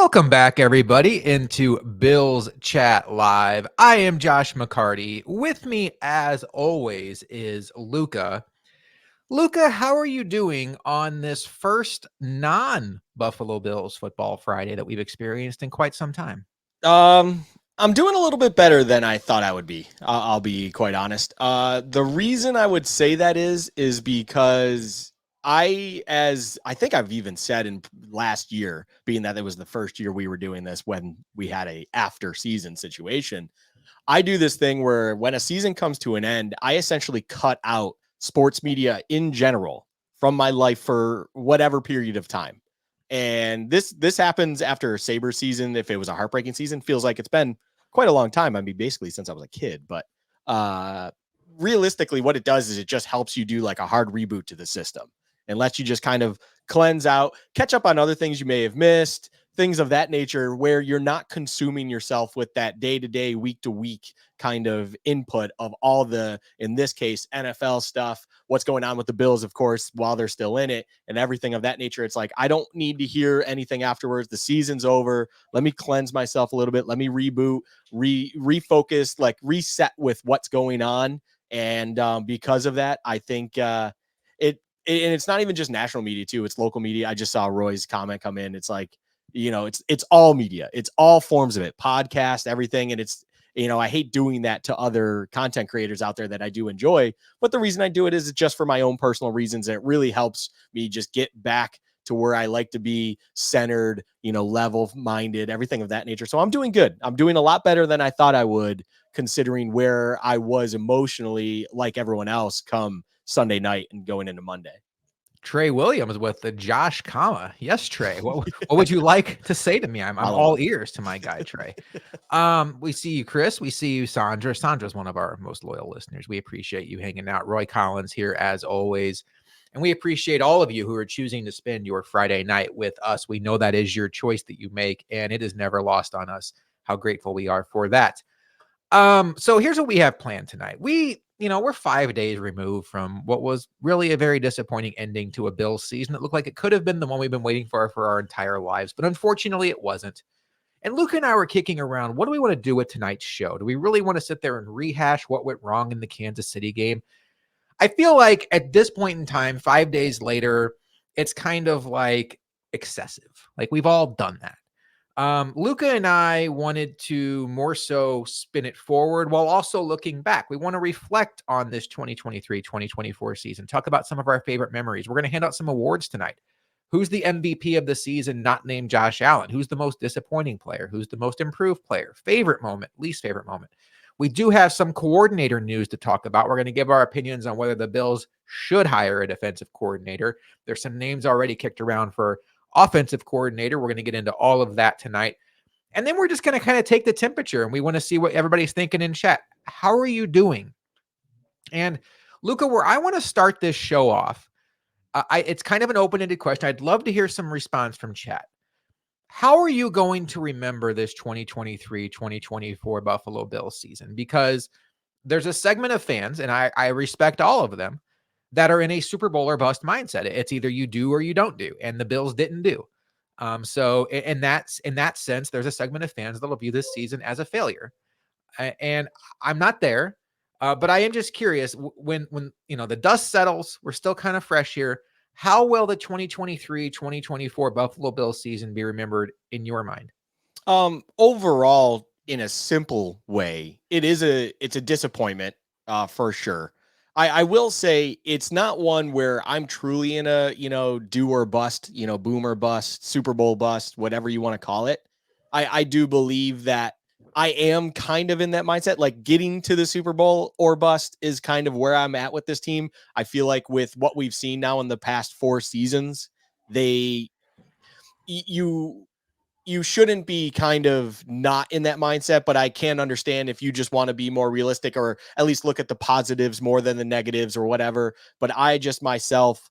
Welcome back, everybody, into Bill's Chat Live. I am Josh McCarty. With me, as always, is Luka. Luka, how are you doing on this first non-Buffalo Bills football Friday that we've experienced in quite some time? I'm doing a little bit better than I thought I would be. I'll be quite honest. The reason I would say that is because as I think I've even said in last year, being that it was the first year we were doing this when we had a after season situation, I do this thing where when a season comes to an end, I essentially cut out sports media in general from my life for whatever period of time. And this happens after a Sabre season. If it was a heartbreaking season, feels like it's been quite a long time. I mean, basically since I was a kid. But uh, realistically, what it does is it just helps you do like a hard reboot to the system and lets you just kind of cleanse out, catch up on other things you may have missed, things of that nature, where you're not consuming yourself with that day to day, week to week kind of input of all the, in this case, NFL stuff, what's going on with the Bills, of course, while they're still in it and everything of that nature. It's like, I don't need to hear anything afterwards. The season's over. Let me cleanse myself a little bit. Let me reboot, refocus, like reset with what's going on. And because of that, I think and it's not even just national media too. It's local media. I just saw Roy's comment come in. It's like, it's all media. It's all forms of it, podcast, everything. And it's, I hate doing that to other content creators out there that I do enjoy. But the reason I do it is just for my own personal reasons. And it really helps me just get back to where I like to be centered, level minded, everything of that nature. So I'm doing good. I'm doing a lot better than I thought I would, considering where I was emotionally, like everyone else, come Sunday night and going into Monday. Trey Williams with the Josh comma. Yes, Trey. What would you like to say to me? I'm all ears to my guy, Trey. We see you, Chris. We see you, Sandra. Sandra's one of our most loyal listeners. We appreciate you hanging out. Roy Collins here as always. And we appreciate all of you who are choosing to spend your Friday night with us. We know that is your choice that you make, and it is never lost on us how grateful we are for that. So here's what we have planned tonight. We're 5 days removed from what was really a very disappointing ending to a Bills season. It looked like it could have been the one we've been waiting for our entire lives, but unfortunately it wasn't. And Luke and I were kicking around, what do we want to do with tonight's show? Do we really want to sit there and rehash what went wrong in the Kansas City game? I feel like at this point in time, 5 days later, it's kind of like excessive. Like we've all done that. Luca and I wanted to more so spin it forward while also looking back. We want to reflect on this 2023-2024 season, talk about some of our favorite memories. We're going to hand out some awards tonight. Who's the MVP of the season not named Josh Allen? Who's the most disappointing player? Who's the most improved player? Favorite moment, least favorite moment. We do have some coordinator news to talk about. We're going to give our opinions on whether the Bills should hire a defensive coordinator. There's some names already kicked around for offensive coordinator. We're going to get into all of that tonight. And then we're just going to kind of take the temperature and we want to see what everybody's thinking in chat. How are you doing? And Luca, where I want to start this show off, it's kind of an open-ended question. I'd love to hear some response from chat. How are you going to remember this 2023-2024 Buffalo Bills season? Because there's a segment of fans, and I respect all of them, that are in a Super Bowl or bust mindset. It's either you do or you don't do, and the Bills didn't do. So in that sense, there's a segment of fans that'll view this season as a failure. And I'm not there, but I am just curious when the dust settles, we're still kind of fresh here. How will the 2023-2024 Buffalo Bills season be remembered in your mind? Overall, in a simple way, it's a disappointment, for sure. I will say it's not one where I'm truly in a, do or bust, boom or bust, Super Bowl bust, whatever you want to call it. I do believe that I am kind of in that mindset. Like getting to the Super Bowl or bust is kind of where I'm at with this team. I feel like with what we've seen now in the past 4 seasons, they you you shouldn't be kind of not in that mindset, but I can understand if you just want to be more realistic or at least look at the positives more than the negatives or whatever. But I just myself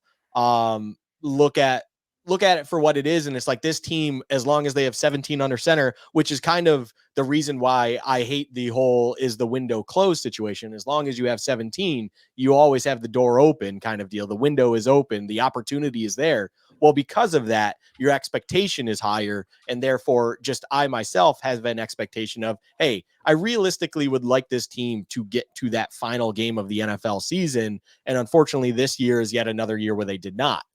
look at it for what it is. And it's like this team, as long as they have 17 under center, which is kind of the reason why I hate the whole is the window closed situation. As long as you have 17, you always have the door open kind of deal. The window is open. The opportunity is there. Well, because of that, your expectation is higher. And therefore, just I myself have an expectation of, hey, I realistically would like this team to get to that final game of the NFL season. And unfortunately, this year is yet another year where they did not.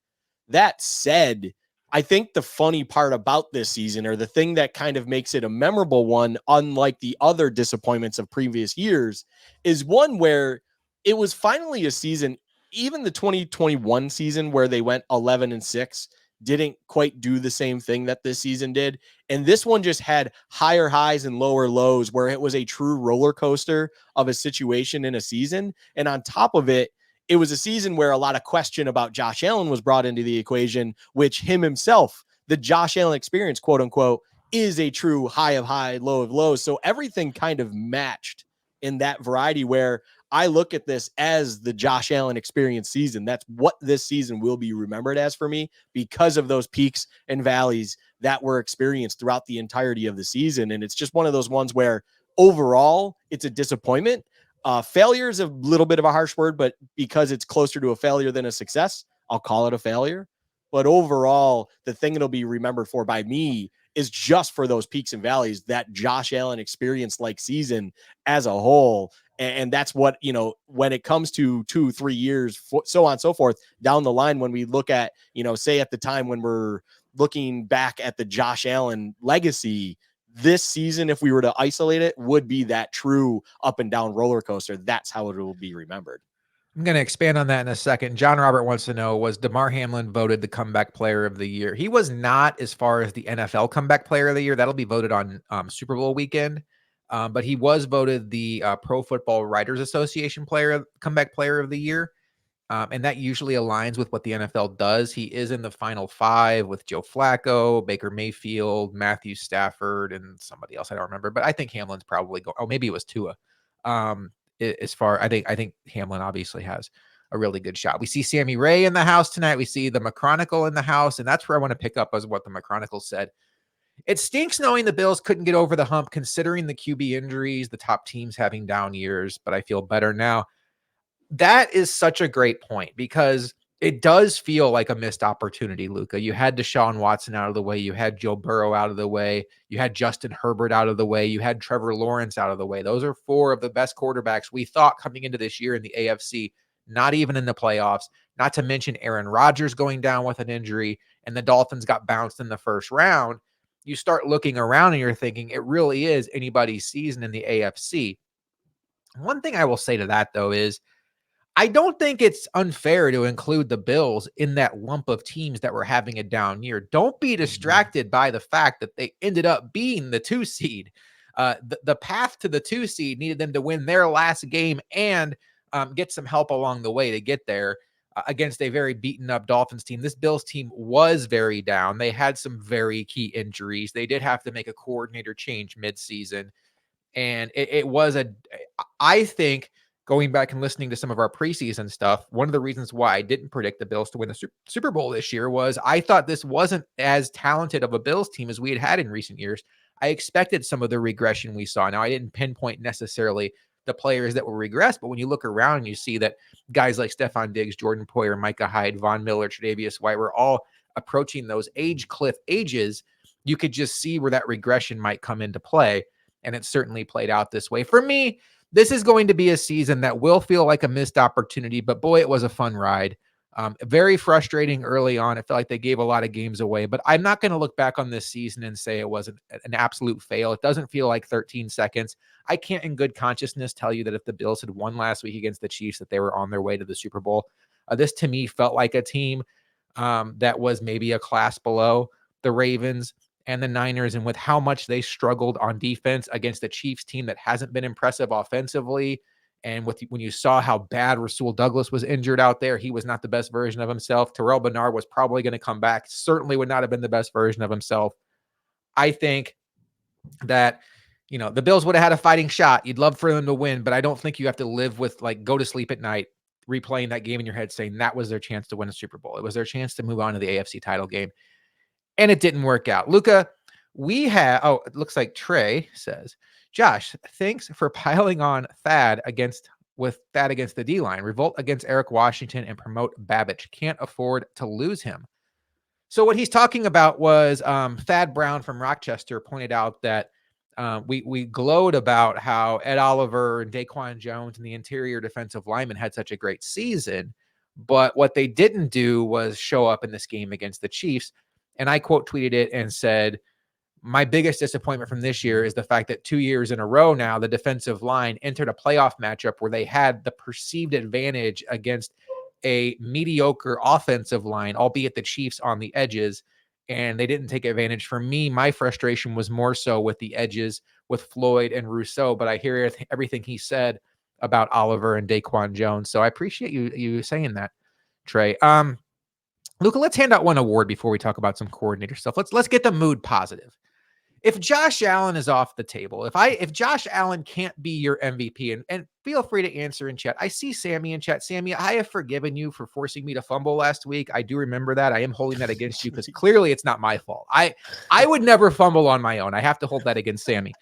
That said, I think the funny part about this season, or the thing that kind of makes it a memorable one, unlike the other disappointments of previous years, is one where it was finally a season, even the 2021 season where they went 11-6 didn't quite do the same thing that this season did. And this one just had higher highs and lower lows where it was a true roller coaster of a situation in a season. And on top of it, it was a season where a lot of question about Josh Allen was brought into the equation, which him himself, the Josh Allen experience, quote unquote, is a true high of high, low of lows. So everything kind of matched in that variety where I look at this as the Josh Allen experience season. That's what this season will be remembered as for me because of those peaks and valleys that were experienced throughout the entirety of the season. And it's just one of those ones where overall it's a disappointment. Failure is a little bit of a harsh word, but because it's closer to a failure than a success, I'll call it a failure. But overall, the thing it'll be remembered for by me is just for those peaks and valleys, that Josh Allen experience like season as a whole. And that's what, when it comes to 2-3 years, so on and so forth, down the line, when we look at, say at the time when we're looking back at the Josh Allen legacy, this season, if we were to isolate it, would be that true up and down roller coaster. That's how it will be remembered. I'm going to expand on that in a second. John Robert wants to know, was DeMar Hamlin voted the comeback player of the year? He was not, as far as the NFL comeback player of the year. That'll be voted on Super Bowl weekend. But he was voted the Pro Football Writers Association comeback player of the year. And that usually aligns with what the NFL does. He is in the final 5 with Joe Flacco, Baker Mayfield, Matthew Stafford, and somebody else I don't remember. But I think Hamlin's probably going. Oh, maybe it was Tua. I think Hamlin obviously has a really good shot. We see Sammy Ray in the house tonight. We see the McChronicle in the house, and that's where I want to pick up as what the McChronicle said. It stinks knowing the Bills couldn't get over the hump, considering the QB injuries, the top teams having down years, but I feel better now. That is such a great point because it does feel like a missed opportunity, Luka. You had Deshaun Watson out of the way. You had Joe Burrow out of the way. You had Justin Herbert out of the way. You had Trevor Lawrence out of the way. Those are 4 of the best quarterbacks we thought coming into this year in the AFC, not even in the playoffs, not to mention Aaron Rodgers going down with an injury, and the Dolphins got bounced in the first round. You start looking around and you're thinking it really is anybody's season in the AFC. One thing I will say to that, though, is I don't think it's unfair to include the Bills in that lump of teams that were having a down year. Don't be distracted by the fact that they ended up being the 2 seed. The path to the 2 seed needed them to win their last game and get some help along the way to get there against a very beaten up Dolphins team. This Bills team was very down. They had some very key injuries. They did have to make a coordinator change midseason. And it was I think, going back and listening to some of our preseason stuff, one of the reasons why I didn't predict the Bills to win the Super Bowl this year was I thought this wasn't as talented of a Bills team as we had in recent years. I expected some of the regression we saw. Now, I didn't pinpoint necessarily the players that will regress, but when you look around and you see that guys like Stephon Diggs, Jordan Poyer, Micah Hyde, Von Miller, Tre'Davious White were all approaching those age cliff ages, you could just see where that regression might come into play. And it certainly played out this way. For me, this is going to be a season that will feel like a missed opportunity, but boy, it was a fun ride. Very frustrating early on. It felt like they gave a lot of games away, but I'm not going to look back on this season and say it was an absolute fail. It doesn't feel like 13 seconds. I can't in good consciousness tell you that if the Bills had won last week against the Chiefs, that they were on their way to the Super Bowl. This to me felt like a team that was maybe a class below the Ravens and the Niners, and with how much they struggled on defense against the Chiefs team that hasn't been impressive offensively. And when you saw how bad Rasul Douglas was injured out there, he was not the best version of himself. Terrell Bernard was probably going to come back, certainly would not have been the best version of himself. I think that, the Bills would have had a fighting shot. You'd love for them to win, but I don't think you have to live with, go to sleep at night replaying that game in your head saying that was their chance to win a Super Bowl. It was their chance to move on to the AFC title game. And it didn't work out. Luka, it looks like Trey says, Josh, thanks for piling on Thad against the D-line. Revolt against Eric Washington and promote Babbage. Can't afford to lose him. So what he's talking about was Thad Brown from Rochester pointed out that we glowed about how Ed Oliver and Daquan Jones and the interior defensive linemen had such a great season, but what they didn't do was show up in this game against the Chiefs. And I quote tweeted it and said, my biggest disappointment from this year is the fact that 2 years in a row now, the defensive line entered a playoff matchup where they had the perceived advantage against a mediocre offensive line, albeit the Chiefs on the edges, and they didn't take advantage. For me, my frustration was more so with the edges with Floyd and Rousseau, but I hear everything he said about Oliver and Daquan Jones. So I appreciate you saying that, Trey. Luka, let's hand out one award before we talk about some coordinator stuff. Let's get the mood positive. If Josh Allen is off the table, if Josh Allen can't be your MVP, and feel free to answer in chat. I see Sammy in chat. Sammy, I have forgiven you for forcing me to fumble last week. I do remember that. I am holding that against you because clearly it's not my fault. I would never fumble on my own. I have to hold that against Sammy.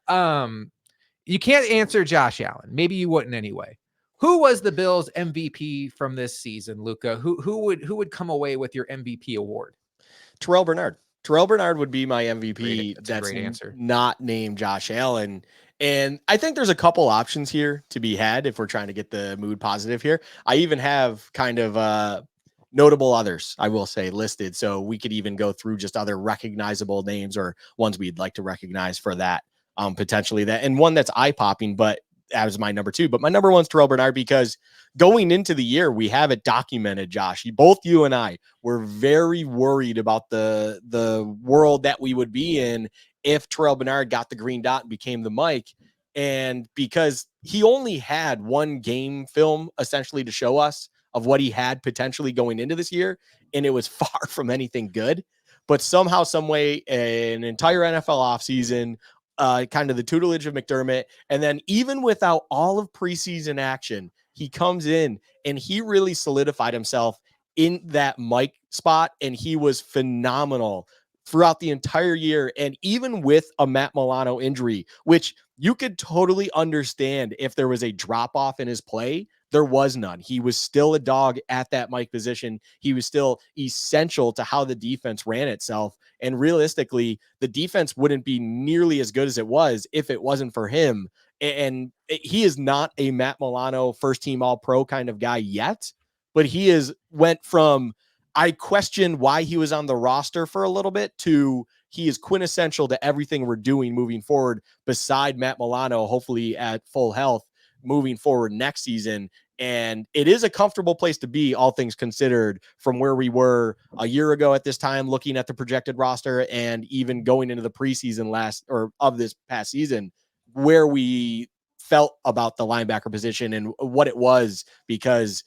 You can't answer Josh Allen. Maybe you wouldn't anyway. Who was the Bills MVP from this season, Luka? Who would come away with your MVP award? Terrell Bernard. Terrell Bernard would be my MVP. That's a great answer. Not named Josh Allen. And I think there's a couple options here to be had if we're trying to get the mood positive here. I even have kind of notable others, I will say, listed. So we could even go through just other recognizable names or ones we'd like to recognize for that, potentially that. And one that's eye-popping, but as my number 2. But my number 1's Terrell Bernard because going into the year, we have it documented, Josh. Both you and I were very worried about the world that we would be in if Terrell Bernard got the green dot and became the Mike. And because he only had one game film essentially to show us of what he had potentially going into this year, and it was far from anything good. But somehow, some way, an entire NFL offseason, kind of the tutelage of McDermott, and then even without all of preseason action, he comes in and he really solidified himself in that Mike spot, and he was phenomenal throughout the entire year. And even with a Matt Milano injury, which you could totally understand if there was a drop off in his play, there was none. He was still a dog at that Mike position. He was still essential to how the defense ran itself. And realistically, the defense wouldn't be nearly as good as it was if it wasn't for him. And he is not a Matt Milano first team all pro kind of guy yet, but he is went from, I question why he was on the roster for a little bit, to he is quintessential to everything we're doing moving forward beside Matt Milano, hopefully at full health moving forward next season. And it is a comfortable place to be, all things considered, from where we were a year ago at this time, looking at the projected roster, and even going into the preseason of this past season, where we felt about the linebacker position and what it was. Because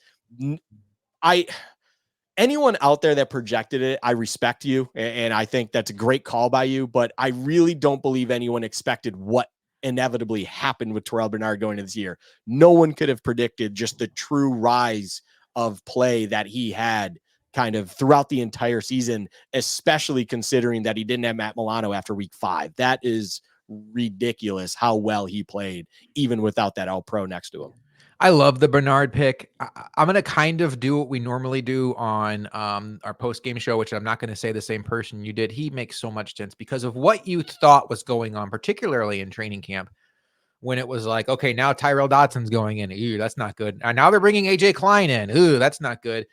anyone out there that projected it, I respect you, and I think that's a great call by you, but I really don't believe anyone expected what inevitably happened with Terrell Bernard going into this year. No one could have predicted just the true rise of play that he had kind of throughout the entire season, especially considering that he didn't have Matt Milano after week 5. That is ridiculous how well he played, even without that All-Pro next to him. I love the Bernard pick. I'm going to kind of do what we normally do on our post-game show, which I'm not going to say the same person you did. He makes so much sense because of what you thought was going on, particularly in training camp, when it was like, okay, now Tyrell Dodson's going in. Ooh, that's not good. And now they're bringing AJ Klein in. Ooh, that's not good.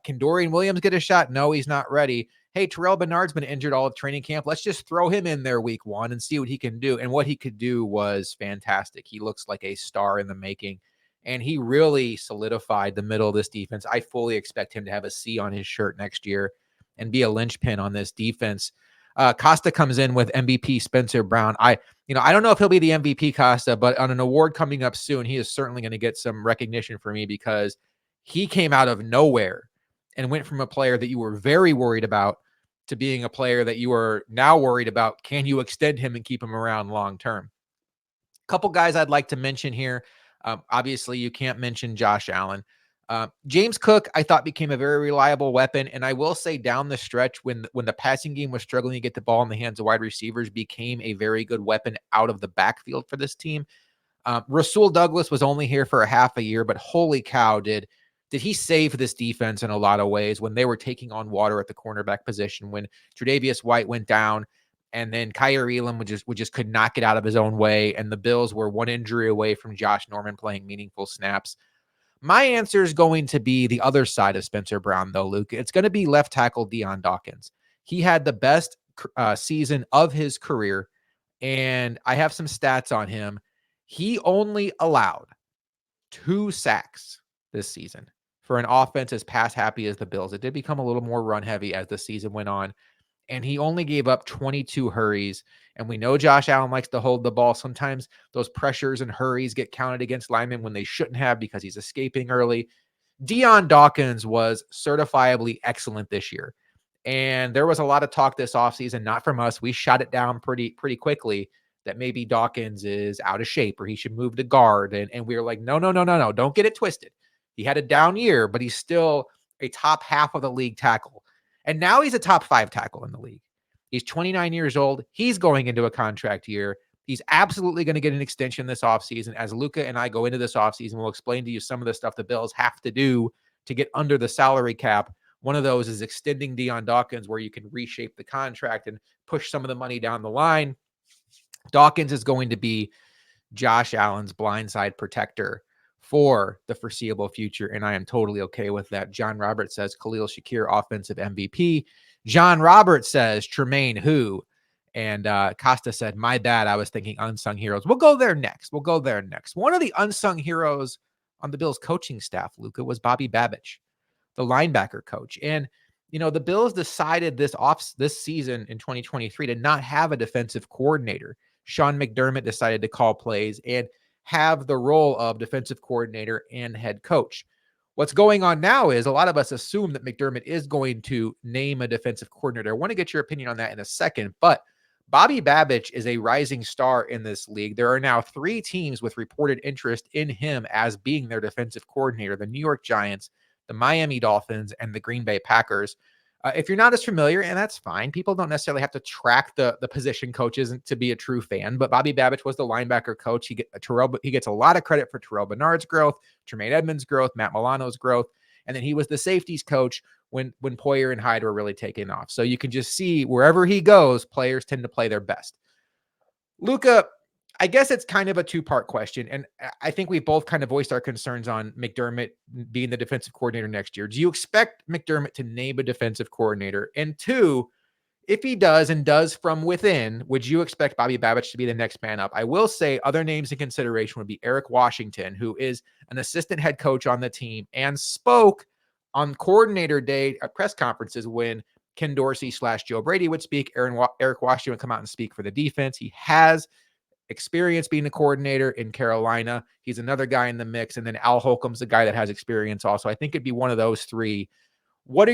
Can Dorian Williams get a shot? No, he's not ready. Hey, Terrell Bernard's been injured all of training camp. Let's just throw him in there week 1 and see what he can do. And what he could do was fantastic. He looks like a star in the making. And he really solidified the middle of this defense. I fully expect him to have a C on his shirt next year and be a linchpin on this defense. Costa comes in with MVP Spencer Brown. I don't know if he'll be the MVP, Costa, but on an award coming up soon, he is certainly going to get some recognition for me because he came out of nowhere and went from a player that you were very worried about to being a player that you are now worried about. Can you extend him and keep him around long term? Couple guys I'd like to mention here. Obviously, you can't mention Josh Allen. James Cook, I thought, became a very reliable weapon. And I will say down the stretch, when the passing game was struggling to get the ball in the hands of wide receivers, became a very good weapon out of the backfield for this team. Rasul Douglas was only here for a half a year, but holy cow, did did he save this defense in a lot of ways when they were taking on water at the cornerback position, when Tre'Davious White went down and then Kyrie Elam would just could not get out of his own way, and the Bills were one injury away from Josh Norman playing meaningful snaps. My answer is going to be the other side of Spencer Brown, though, Luke. It's going to be left tackle Dion Dawkins. He had the best season of his career, and I have some stats on him. He only allowed 2 sacks this season for an offense as pass happy as the Bills. It did become a little more run heavy as the season went on, and he only gave up 22 hurries. And we know Josh Allen likes to hold the ball. Sometimes those pressures and hurries get counted against linemen when they shouldn't have because he's escaping early. Dion Dawkins was certifiably excellent this year. And there was a lot of talk this offseason, not from us. We shot it down pretty quickly that maybe Dawkins is out of shape or he should move to guard. And we were like, no. Don't get it twisted. He had a down year, but he's still a top half of the league tackle. And now he's a top 5 tackle in the league. He's 29 years old. He's going into a contract year. He's absolutely going to get an extension this offseason. As Luka and I go into this offseason, we'll explain to you some of the stuff the Bills have to do to get under the salary cap. One of those is extending Dion Dawkins, where you can reshape the contract and push some of the money down the line. Dawkins is going to be Josh Allen's blindside protector for the foreseeable future, and I am totally okay with that. John Roberts says Khalil Shakir offensive MVP. John Roberts says Tremaine who? And Costa said, my bad, I was thinking unsung heroes. We'll go there next. One of the unsung heroes on the Bills coaching staff, Luka, was Bobby Babich, the linebacker coach. And the Bills decided this season in 2023 to not have a defensive coordinator. Sean McDermott decided to call plays and have the role of defensive coordinator and head coach. What's going on now is a lot of us assume that McDermott is going to name a defensive coordinator. I want to get your opinion on that in a second, but Bobby Babich is a rising star in this league. There are now 3 teams with reported interest in him as being their defensive coordinator: the New York Giants, the Miami Dolphins, and the Green Bay Packers. If you're not as familiar, and that's fine, people don't necessarily have to track the position coaches to be a true fan, but Bobby Babich was the linebacker coach. He gets a lot of credit for Terrell Bernard's growth, Tremaine Edmonds' growth, Matt Milano's growth, and then he was the safeties coach when Poyer and Hyde were really taking off. So you can just see wherever he goes, players tend to play their best. Luka, I guess it's kind of a 2-part question, and I think we both kind of voiced our concerns on McDermott being the defensive coordinator next year. Do you expect McDermott to name a defensive coordinator? And 2, if he does and does from within, would you expect Bobby Babich to be the next man up? I will say other names in consideration would be Eric Washington, who is an assistant head coach on the team and spoke on coordinator day at press conferences when Ken Dorsey / Joe Brady would speak. Eric Washington would come out and speak for the defense. He has experience being a coordinator in Carolina. He's another guy in the mix. And then Al Holcomb's the guy that has experience also. I think it'd be one of those 3. What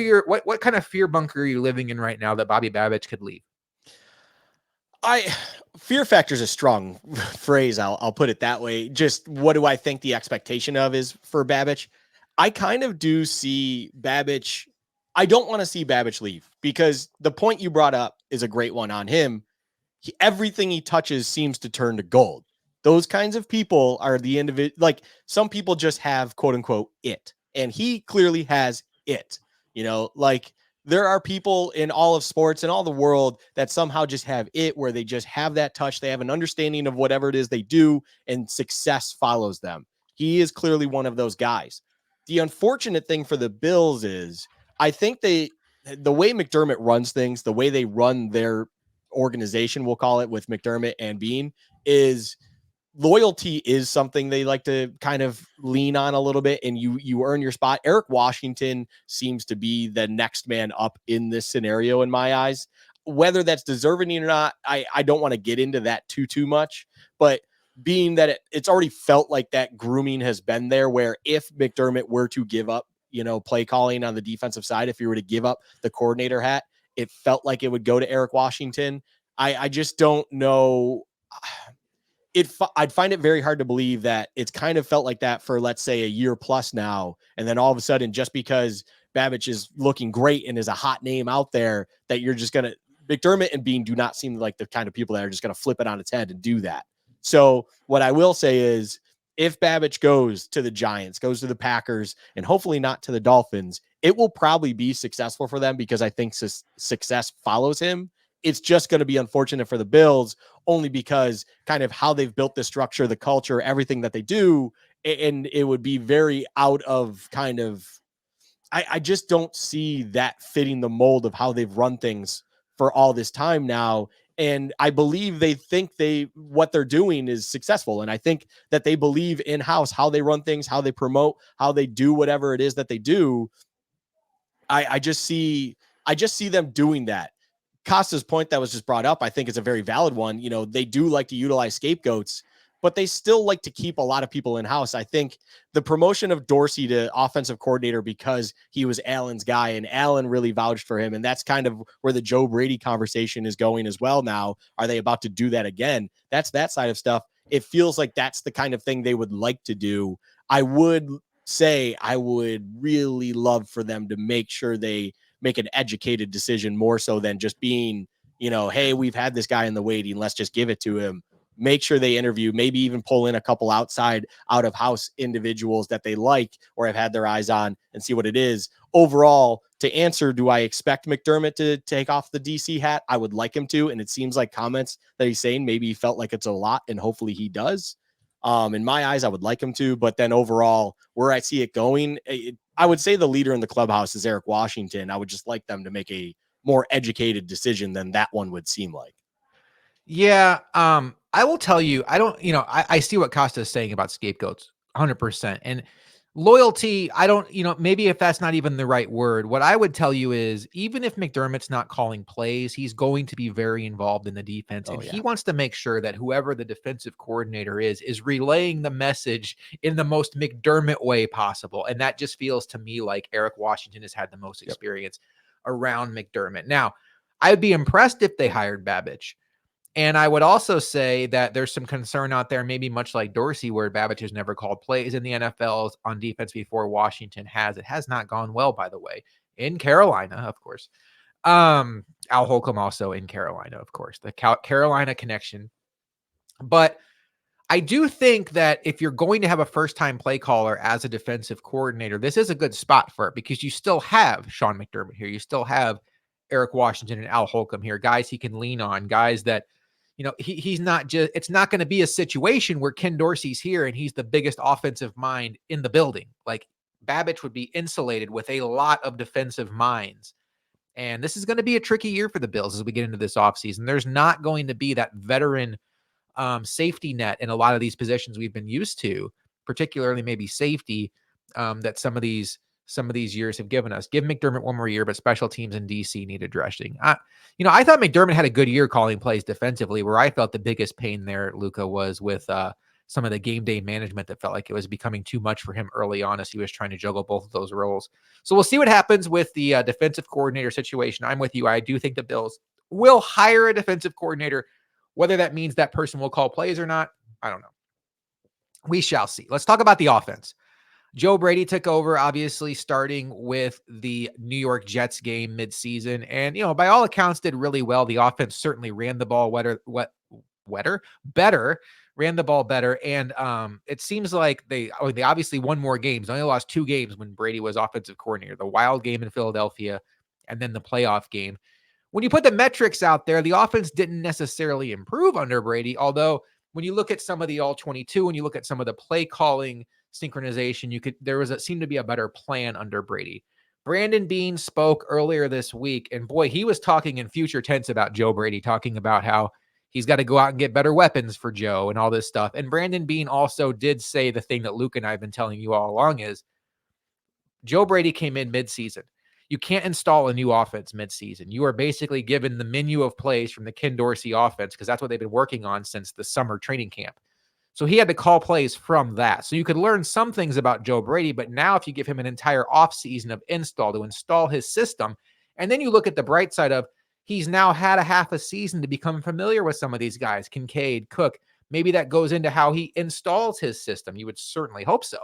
kind of fear bunker are you living in right now that Bobby Babich could leave? Fear factor is a strong phrase. I'll put it that way. Just what do I think the expectation of is for Babich? I kind of do see Babich. I don't want to see Babich leave because the point you brought up is a great one on him. Everything he touches seems to turn to gold. Those kinds of people are the individual. Like some people just have quote unquote it, and he clearly has it. Like there are people in all of sports and all the world that somehow just have it, where they just have that touch. They have an understanding of whatever it is they do, and success follows them. He is clearly one of those guys. The unfortunate thing for the Bills is I think the way McDermott runs things, the way they run their organization, we'll call it, with McDermott and Bean, is loyalty is something they like to kind of lean on a little bit, and you earn your spot. Eric Washington seems to be the next man up in this scenario in my eyes. Whether that's deserving or not, I don't want to get into that too much, but being that it's already felt like that grooming has been there, where if McDermott were to give up, play calling on the defensive side, if he were to give up the coordinator hat, it felt like it would go to Eric Washington. I just don't know. I'd find it very hard to believe that it's kind of felt like that for, let's say, a year plus now. And then all of a sudden, just because Babich is looking great and is a hot name out there, that you're just going to, McDermott and Bean do not seem like the kind of people that are just going to flip it on its head and do that. So what I will say is if Babbage goes to the Giants, goes to the Packers, and hopefully not to the Dolphins, it will probably be successful for them because I think success follows him. It's just going to be unfortunate for the Bills only because kind of how they've built the structure, the culture, everything that they do. And it would be very out of kind of, I just don't see that fitting the mold of how they've run things for all this time now. And I believe they think what they're doing is successful. And I think that they believe in-house how they run things, how they promote, how they do whatever it is that they do. I just see them doing that. Costa's point that was just brought up, I think is a very valid one. You know, they do like to utilize scapegoats, but they still like to keep a lot of people in house. I think the promotion of Dorsey to offensive coordinator because he was Allen's guy and Allen really vouched for him. And that's kind of where the Joe Brady conversation is going as well. Now, are they about to do that again? That's that side of stuff. It feels like that's the kind of thing they would like to do. I would say I would really love for them to make sure they make an educated decision more so than just being, you know, hey, we've had this guy in the waiting, let's just give it to him. Make sure they interview, maybe even pull in a couple out of house individuals that they like or have had their eyes on and see what it is. Overall, to answer, do I expect McDermott to take off the DC hat? I would like him to. And it seems like comments that he's saying, maybe he felt like it's a lot and hopefully he does. In my eyes, I would like him to, but then overall, where I see it going, I would say the leader in the clubhouse is Eric Washington. I would just like them to make a more educated decision than that one would seem like. Yeah. I will tell you, I see what Costa is saying about scapegoats 100%. And loyalty, maybe if that's not even the right word, what I would tell you is even if McDermott's not calling plays, he's going to be very involved in the defense. And he wants to make sure that whoever the defensive coordinator is relaying the message in the most McDermott way possible. And that just feels to me like Eric Washington has had the most experience around McDermott. Now, I'd be impressed if they hired Babbage. And I would also say that there's some concern out there, maybe much like Dorsey, where Babbage has never called plays in the NFL on defense before Washington has. It has not gone well, by the way, in Carolina, of course. Al Holcomb also in Carolina, of course, the Carolina connection. But I do think that if you're going to have a first-time play caller as a defensive coordinator, this is a good spot for it because you still have Sean McDermott here. You still have Eric Washington and Al Holcomb here, guys he can lean on, guys that, he's not just, it's not going to be a situation where Ken Dorsey's here and he's the biggest offensive mind in the building. Like Babbage would be insulated with a lot of defensive minds. And this is going to be a tricky year for the Bills as we get into this offseason. There's not going to be that veteran safety net in a lot of these positions we've been used to, particularly maybe safety, that some of these years have given us. Give McDermott one more year, but special teams in DC need addressing. I thought McDermott had a good year calling plays defensively. Where I felt the biggest pain there, Luka, was with some of the game day management that felt like it was becoming too much for him early on as he was trying to juggle both of those roles. So we'll see what happens with the defensive coordinator situation. I'm with you. I do think the Bills will hire a defensive coordinator. Whether that means that person will call plays or not, I don't know. We shall see. Let's talk about the offense. Joe Brady took over, obviously, starting with the New York Jets game midseason. And, by all accounts, did really well. The offense certainly ran the ball better, ran the ball better. And it seems like they obviously won more games. They only lost 2 games when Brady was offensive coordinator, the wild game in Philadelphia and then the playoff game. When you put the metrics out there, the offense didn't necessarily improve under Brady, although when you look at some of the all-22 and you look at some of the play calling synchronization, there seemed to be a better plan under Brady. Brandon Beane spoke earlier this week, and boy, he was talking in future tense about Joe Brady, talking about how he's got to go out and get better weapons for Joe and all this stuff. And Brandon Beane also did say the thing that Luke and I have been telling you all along is Joe Brady came in midseason. You can't install a new offense midseason. You are basically given the menu of plays from the Ken Dorsey offense because that's what they've been working on since the summer training camp. So he had to call plays from that. So you could learn some things about Joe Brady, but now if you give him an entire offseason of install to install his system, and then you look at the bright side of he's now had a half a season to become familiar with some of these guys, Kincaid, Cook. Maybe that goes into how he installs his system. You would certainly hope so.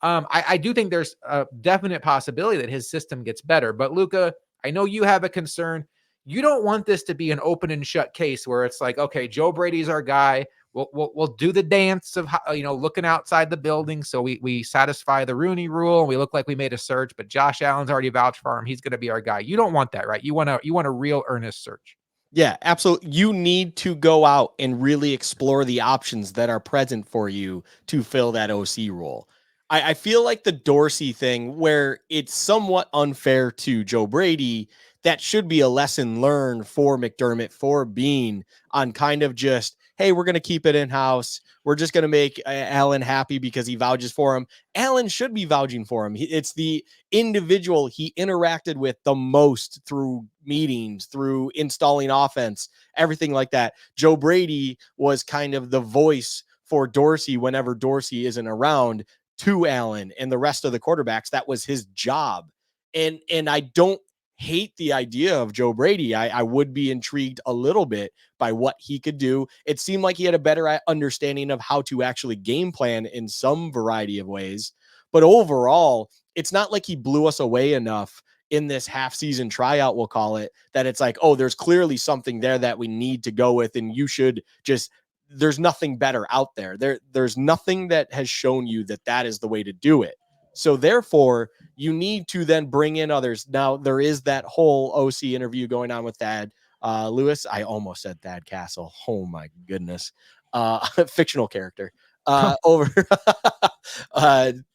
I do think there's a definite possibility that his system gets better. But Luka, I know you have a concern. You don't want this to be an open and shut case where it's like, okay, Joe Brady's our guy. We'll do the dance of how, looking outside the building, so we satisfy the Rooney Rule and we look like we made a search. But Josh Allen's already vouched for him. He's going to be our guy. You don't want that, right? You want a real earnest search. Yeah, absolutely. You need to go out and really explore the options that are present for you to fill that OC role. I feel like the Dorsey thing, where it's somewhat unfair to Joe Brady, that should be a lesson learned for McDermott, for Bean, on kind of just, hey, we're going to keep it in house. We're just going to make Allen happy because he vouches for him. Allen should be vouching for him. It's the individual he interacted with the most through meetings, through installing offense, everything like that. Joe Brady was kind of the voice for Dorsey whenever Dorsey isn't around to Allen and the rest of the quarterbacks. That was his job. And I don't hate the idea of Joe Brady. I would be intrigued a little bit by what he could do. It seemed like he had a better understanding of how to actually game plan in some variety of ways. But overall, it's not like he blew us away enough in this half season tryout, we'll call it, that it's like, oh, there's clearly something there that we need to go with. And you should just, there's nothing better out there. There's nothing that has shown you that that is the way to do it. So therefore, you need to then bring in others. Now, there is that whole OC interview going on with Thad Lewis. I almost said Thad Castle. Oh my goodness. Fictional character. Over.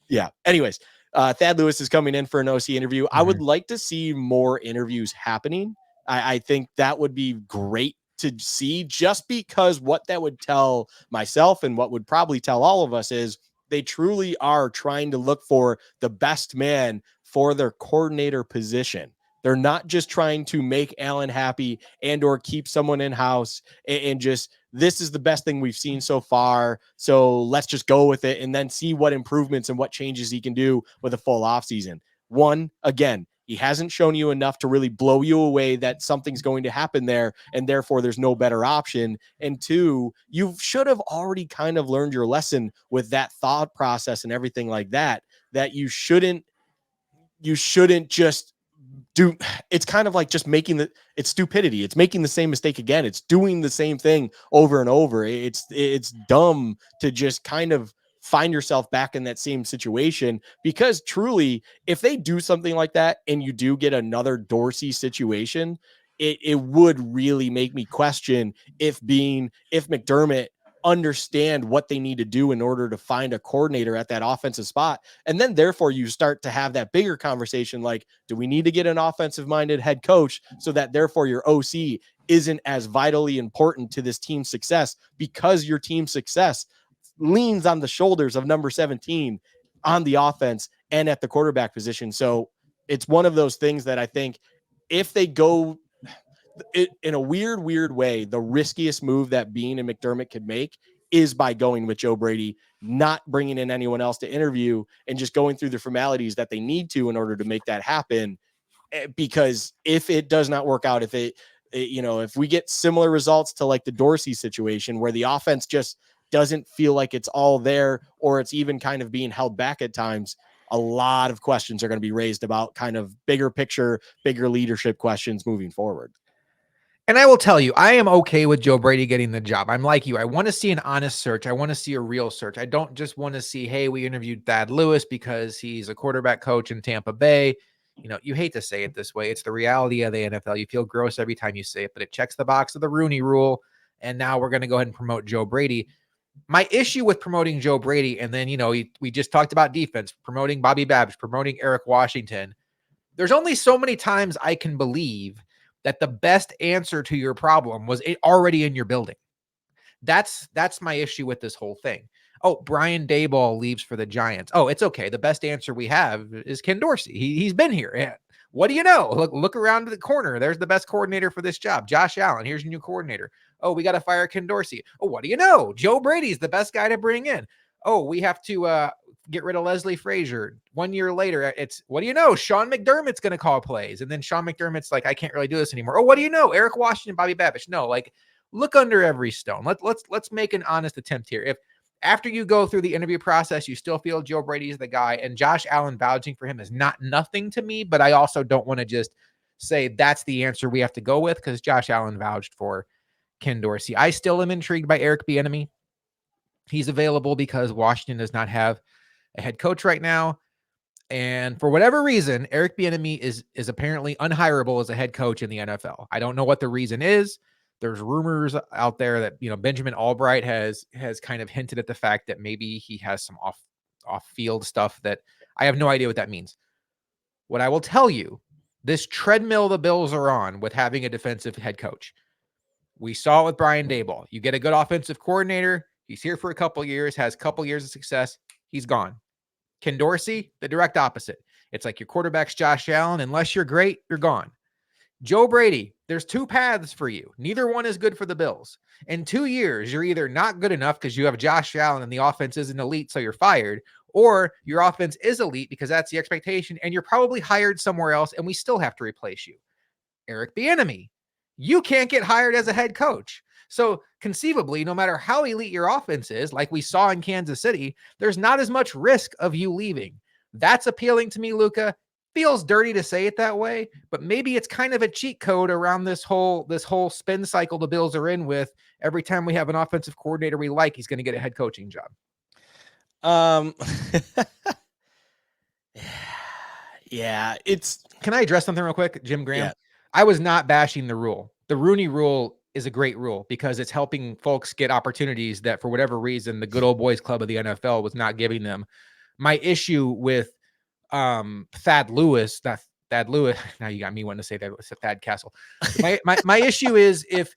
Yeah. Anyways, Thad Lewis is coming in for an OC interview. I would like to see more interviews happening. I think that would be great to see, just because what that would tell myself and what would probably tell all of us is they truly are trying to look for the best man for their coordinator position. They're not just trying to make Allen happy and or keep someone in house and just, this is the best thing we've seen so far, so let's just go with it and then see what improvements and what changes he can do with a full offseason. One, again, he hasn't shown you enough to really blow you away that something's going to happen there, and therefore there's no better option. And two, you should have already kind of learned your lesson with that thought process and everything like that, that you shouldn't just do. It's kind of like just it's stupidity. It's making the same mistake again. It's doing the same thing over and over. It's dumb to just kind of find yourself back in that same situation, because truly, if they do something like that and you do get another Dorsey situation, it would really make me question if McDermott understand what they need to do in order to find a coordinator at that offensive spot. And then therefore you start to have that bigger conversation, like, do we need to get an offensive minded head coach so that therefore your OC isn't as vitally important to this team's success, because your team's success leans on the shoulders of number 17 on the offense and at the quarterback position. So it's one of those things that I think, if they go in a weird way, the riskiest move that Bean and McDermott could make is by going with Joe Brady, not bringing in anyone else to interview, and just going through the formalities that they need to in order to make that happen. Because if it does not work out, if we get similar results to like the Dorsey situation, where the offense just doesn't feel like it's all there, or it's even kind of being held back at times, a lot of questions are going to be raised about kind of bigger picture, bigger leadership questions moving forward. And I will tell you, I am okay with Joe Brady getting the job. I'm like you. I want to see an honest search. I want to see a real search. I don't just want to see, hey, we interviewed Thad Lewis because he's a quarterback coach in Tampa Bay. You hate to say it this way. It's the reality of the NFL. You feel gross every time you say it, but it checks the box of the Rooney Rule. And now we're going to go ahead and promote Joe Brady. My issue with promoting Joe Brady, and then, we just talked about defense, promoting Bobby Babbage, promoting Eric Washington. There's only so many times I can believe that the best answer to your problem was already in your building. That's my issue with this whole thing. Oh, Brian Daboll leaves for the Giants. Oh, it's okay. The best answer we have is Ken Dorsey. He's been here. Yeah. What do you know? Look around the corner. There's the best coordinator for this job, Josh Allen. Here's your new coordinator. Oh, we got to fire Ken Dorsey. Oh, what do you know? Joe Brady's the best guy to bring in. Oh, we have to get rid of Leslie Frazier. 1 year later, it's, what do you know? Sean McDermott's going to call plays. And then Sean McDermott's like, I can't really do this anymore. Oh, what do you know? Eric Washington, Bobby Babbage. No, like, look under every stone. Let's make an honest attempt here. If after you go through the interview process, you still feel Joe Brady is the guy, and Josh Allen vouching for him is not nothing to me, but I also don't want to just say that's the answer we have to go with, because Josh Allen vouched for Ken Dorsey. I still am intrigued by Eric Bieniemy. He's available because Washington does not have a head coach right now. And for whatever reason, Eric Bieniemy is apparently unhireable as a head coach in the NFL. I don't know what the reason is. There's rumors out there that Benjamin Albright has kind of hinted at the fact that maybe he has some off field stuff that I have no idea what that means. What I will tell you, this treadmill the Bills are on with having a defensive head coach. We saw it with Brian Daboll. You get a good offensive coordinator. He's here for a couple years, has a couple years of success. He's gone. Ken Dorsey, the direct opposite. It's like your quarterback's Josh Allen. Unless you're great, you're gone. Joe Brady, there's two paths for you. Neither one is good for the Bills. In 2 years, you're either not good enough because you have Josh Allen and the offense isn't elite, so you're fired, or your offense is elite because that's the expectation, and you're probably hired somewhere else, and we still have to replace you. Eric Bieniemy, you can't get hired as a head coach. So conceivably, no matter how elite your offense is, like we saw in Kansas City, there's not as much risk of you leaving. That's appealing to me, Luka. Feels dirty to say it that way, but maybe it's kind of a cheat code around this whole spin cycle the Bills are in with. Every time we have an offensive coordinator we like, he's going to get a head coaching job. Yeah, it's. Can I address something real quick, Jim Graham? Yeah. I was not bashing the rule. The Rooney Rule is a great rule because it's helping folks get opportunities that, for whatever reason, the good old boys club of the NFL was not giving them. My issue with Thad Lewis, now you got me wanting to say that it was Thad Castle. My issue is if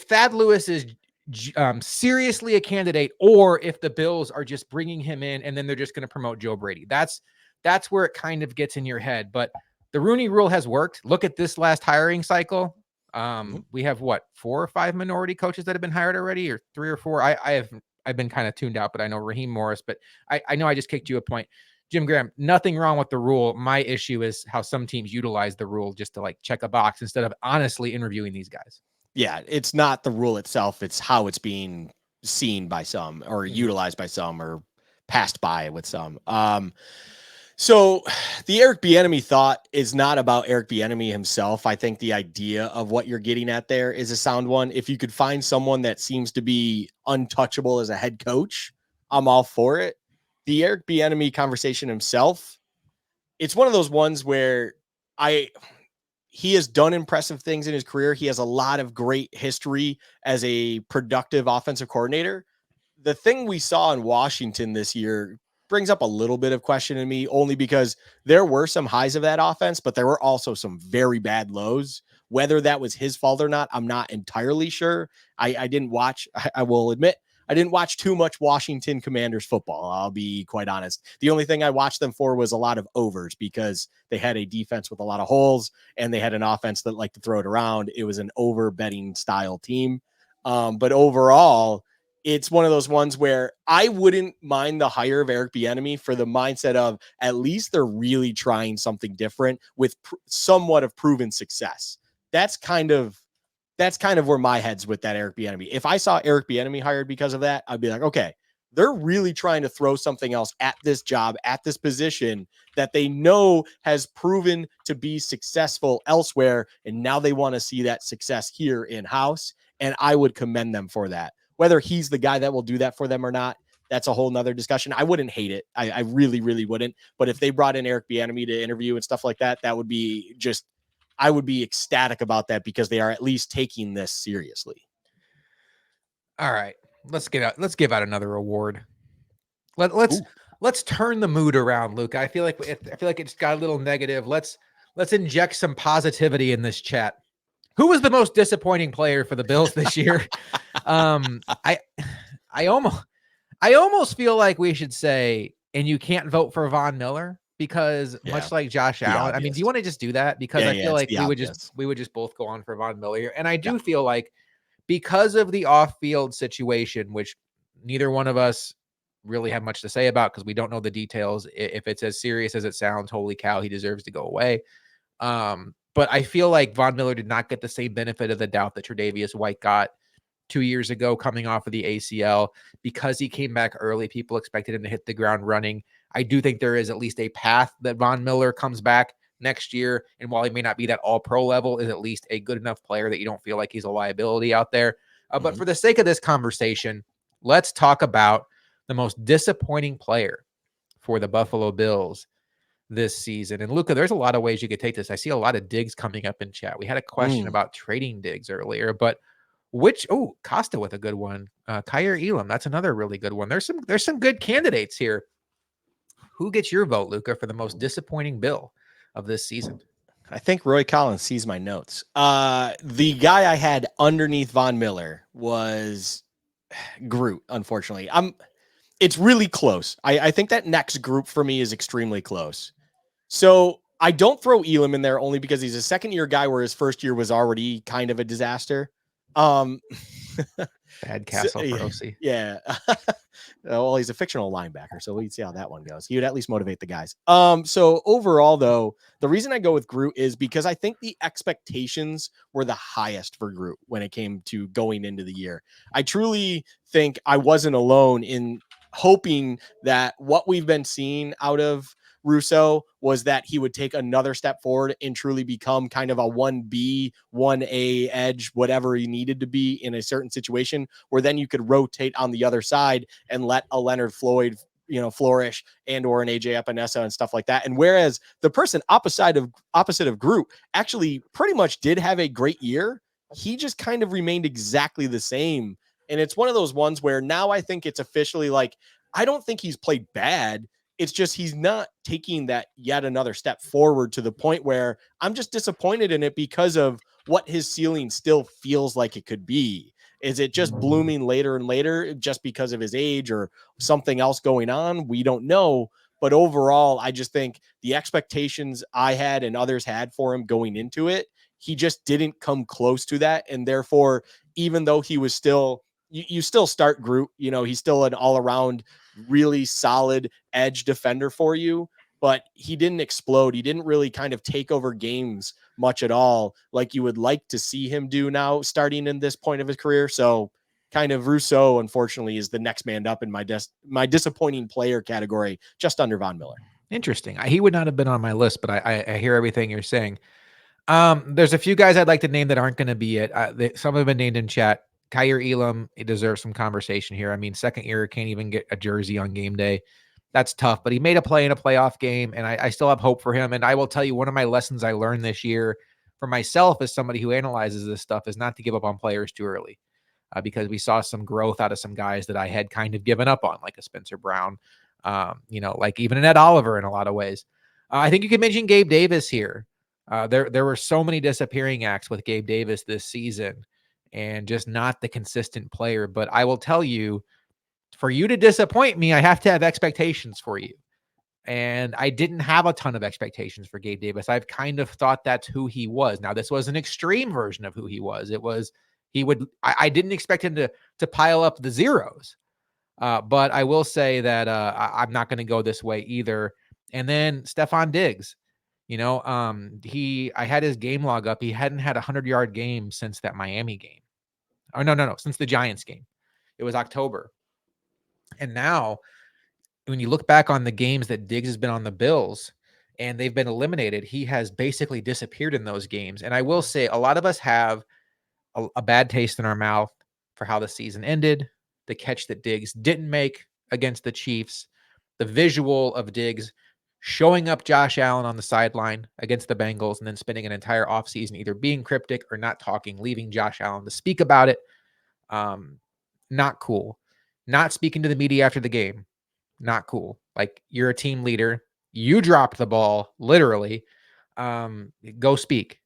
Thad Lewis is seriously a candidate, or if the Bills are just bringing him in and then they're just going to promote Joe Brady. That's where it kind of gets in your head. But the Rooney Rule has worked. Look at this last hiring cycle. We have 4 or 5 minority coaches that have been hired already, or 3 or 4. I've been kind of tuned out, but I know Raheem Morris, but I know I just kicked you a point. Jim Graham, nothing wrong with the rule. My issue is how some teams utilize the rule just to check a box instead of honestly interviewing these guys. Yeah, it's not the rule itself. It's how it's being seen by some, or utilized by some, or passed by with some. So the Eric Bieniemy thought is not about Eric Bieniemy himself. I think the idea of what you're getting at there is a sound one. If you could find someone that seems to be untouchable as a head coach, I'm all for it. The Eric Bieniemy conversation himself, it's one of those ones where he has done impressive things in his career. He has a lot of great history as a productive offensive coordinator. The thing we saw in Washington this year brings up a little bit of question in me, only because there were some highs of that offense, but there were also some very bad lows. Whether that was his fault or not, I'm not entirely sure. I didn't watch, I will admit, I didn't watch too much Washington Commanders football. I'll be quite honest. The only thing I watched them for was a lot of overs, because they had a defense with a lot of holes and they had an offense that liked to throw it around. It was an over betting style team. But overall, it's one of those ones where I wouldn't mind the hire of Eric Bieniemy for the mindset of at least they're really trying something different with somewhat of proven success. That's kind of where my head's with that Eric Bieniemy. If I saw Eric Bieniemy hired because of that, I'd be like, okay, they're really trying to throw something else at this job, at this position that they know has proven to be successful elsewhere. And now they want to see that success here in-house. And I would commend them for that. Whether he's the guy that will do that for them or not, that's a whole nother discussion. I wouldn't hate it. I really, really wouldn't. But if they brought in Eric Bieniemy to interview and stuff like that, that would be just, I would be ecstatic about that, because they are at least taking this seriously. All right, let's give out another award. Let's turn the mood around, Luke. I feel like it's got a little negative. Let's inject some positivity in this chat. Who was the most disappointing player for the Bills this year? I almost feel like we should say, and you can't vote for Von Miller, because much like Josh Allen, I mean, do you want to just do that? Because I feel like we would just both go on for Von Miller. And I do feel like, because of the off-field situation, which neither one of us really have much to say about because we don't know the details. If it's as serious as it sounds, holy cow, he deserves to go away. But I feel like Von Miller did not get the same benefit of the doubt that Tre'Davious White got 2 years ago coming off of the ACL. Because he came back early, people expected him to hit the ground running. I do think there is at least a path that Von Miller comes back next year, and while he may not be that all-pro level, is at least a good enough player that you don't feel like he's a liability out there. But for the sake of this conversation, let's talk about the most disappointing player for the Buffalo Bills this season. And Luka, there's a lot of ways you could take this. I see a lot of digs coming up in chat. We had a question about trading digs earlier, but Costa with a good one. Kyer Elam, that's another really good one. There's some good candidates here. Who gets your vote, Luka, for the most disappointing Bill of this season? I think Roy Collins sees my notes. The guy I had underneath Von Miller was Groot, unfortunately. It's really close. I think that next group for me is extremely close. So I don't throw Elam in there only because he's a second-year guy where his first year was already kind of a disaster. Bad Castle for OC. Yeah. Well, he's a fictional linebacker, so we'd see how that one goes. He would at least motivate the guys. So overall, though, the reason I go with Groot is because I think the expectations were the highest for Groot when it came to going into the year. I truly think I wasn't alone in hoping that what we've been seeing out of Russo was that he would take another step forward and truly become kind of a 1B, 1A edge, whatever he needed to be in a certain situation, where then you could rotate on the other side and let a Leonard Floyd, flourish, and or an AJ Epinesa and stuff like that. And whereas the person opposite of Groot actually pretty much did have a great year, he just kind of remained exactly the same. And it's one of those ones where now I think it's officially like, I don't think he's played bad. It's just he's not taking that yet another step forward to the point where I'm just disappointed in it because of what his ceiling still feels like it could be. Is it just blooming later and later just because of his age or something else going on? We don't know. But overall, I just think the expectations I had and others had for him going into it, he just didn't come close to that. And therefore, even though he was still, you still start Groot, he's still an all around really solid edge defender for you, but he didn't explode. He didn't really kind of take over games much at all like you would like to see him do now starting in this point of his career. So kind of Rousseau, unfortunately, is the next man up in my disappointing player category, just under Von Miller. Interesting. He would not have been on my list, but I hear everything you're saying. There's a few guys I'd like to name that aren't going to be it. Some have been named in chat. Kyer Elam, he deserves some conversation here. I mean, second year, can't even get a jersey on game day. That's tough, but he made a play in a playoff game, and I still have hope for him. And I will tell you, one of my lessons I learned this year for myself as somebody who analyzes this stuff is not to give up on players too early, because we saw some growth out of some guys that I had kind of given up on, like a Spencer Brown, like even an Ed Oliver in a lot of ways. I think you can mention Gabe Davis here. There were so many disappearing acts with Gabe Davis this season and just not the consistent player. But I will tell you, for you to disappoint me, I have to have expectations for you. And I didn't have a ton of expectations for Gabe Davis. I've kind of thought that's who he was. Now, this was an extreme version of who he was. I didn't expect him to pile up the zeros. But I will say that I'm not going to go this way either. And then Stephon Diggs. I had his game log up. He hadn't had a 100-yard game since that Miami game. Oh, no, since the Giants game. It was October. And now, when you look back on the games that Diggs has been on the Bills and they've been eliminated, he has basically disappeared in those games. And I will say, a lot of us have a bad taste in our mouth for how the season ended, the catch that Diggs didn't make against the Chiefs, the visual of Diggs showing up Josh Allen on the sideline against the Bengals and then spending an entire offseason either being cryptic or not talking, leaving Josh Allen to speak about it. Not cool. Not speaking to the media after the game. Not cool. Like, you're a team leader. You dropped the ball, literally. Go speak.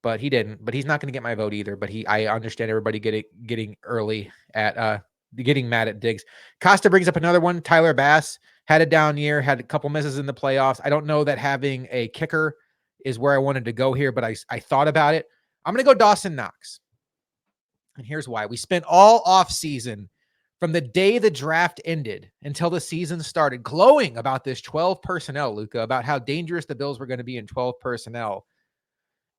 But he didn't. But he's not going to get my vote either. But I understand everybody getting early at getting mad at Diggs. Costa brings up another one. Tyler Bass had a down year, had a couple misses in the playoffs. I don't know that having a kicker is where I wanted to go here, but I thought about it. I'm going to go Dawson Knox. And here's why. We spent all offseason from the day the draft ended until the season started glowing about this 12 personnel, Luka, about how dangerous the Bills were going to be in 12 personnel.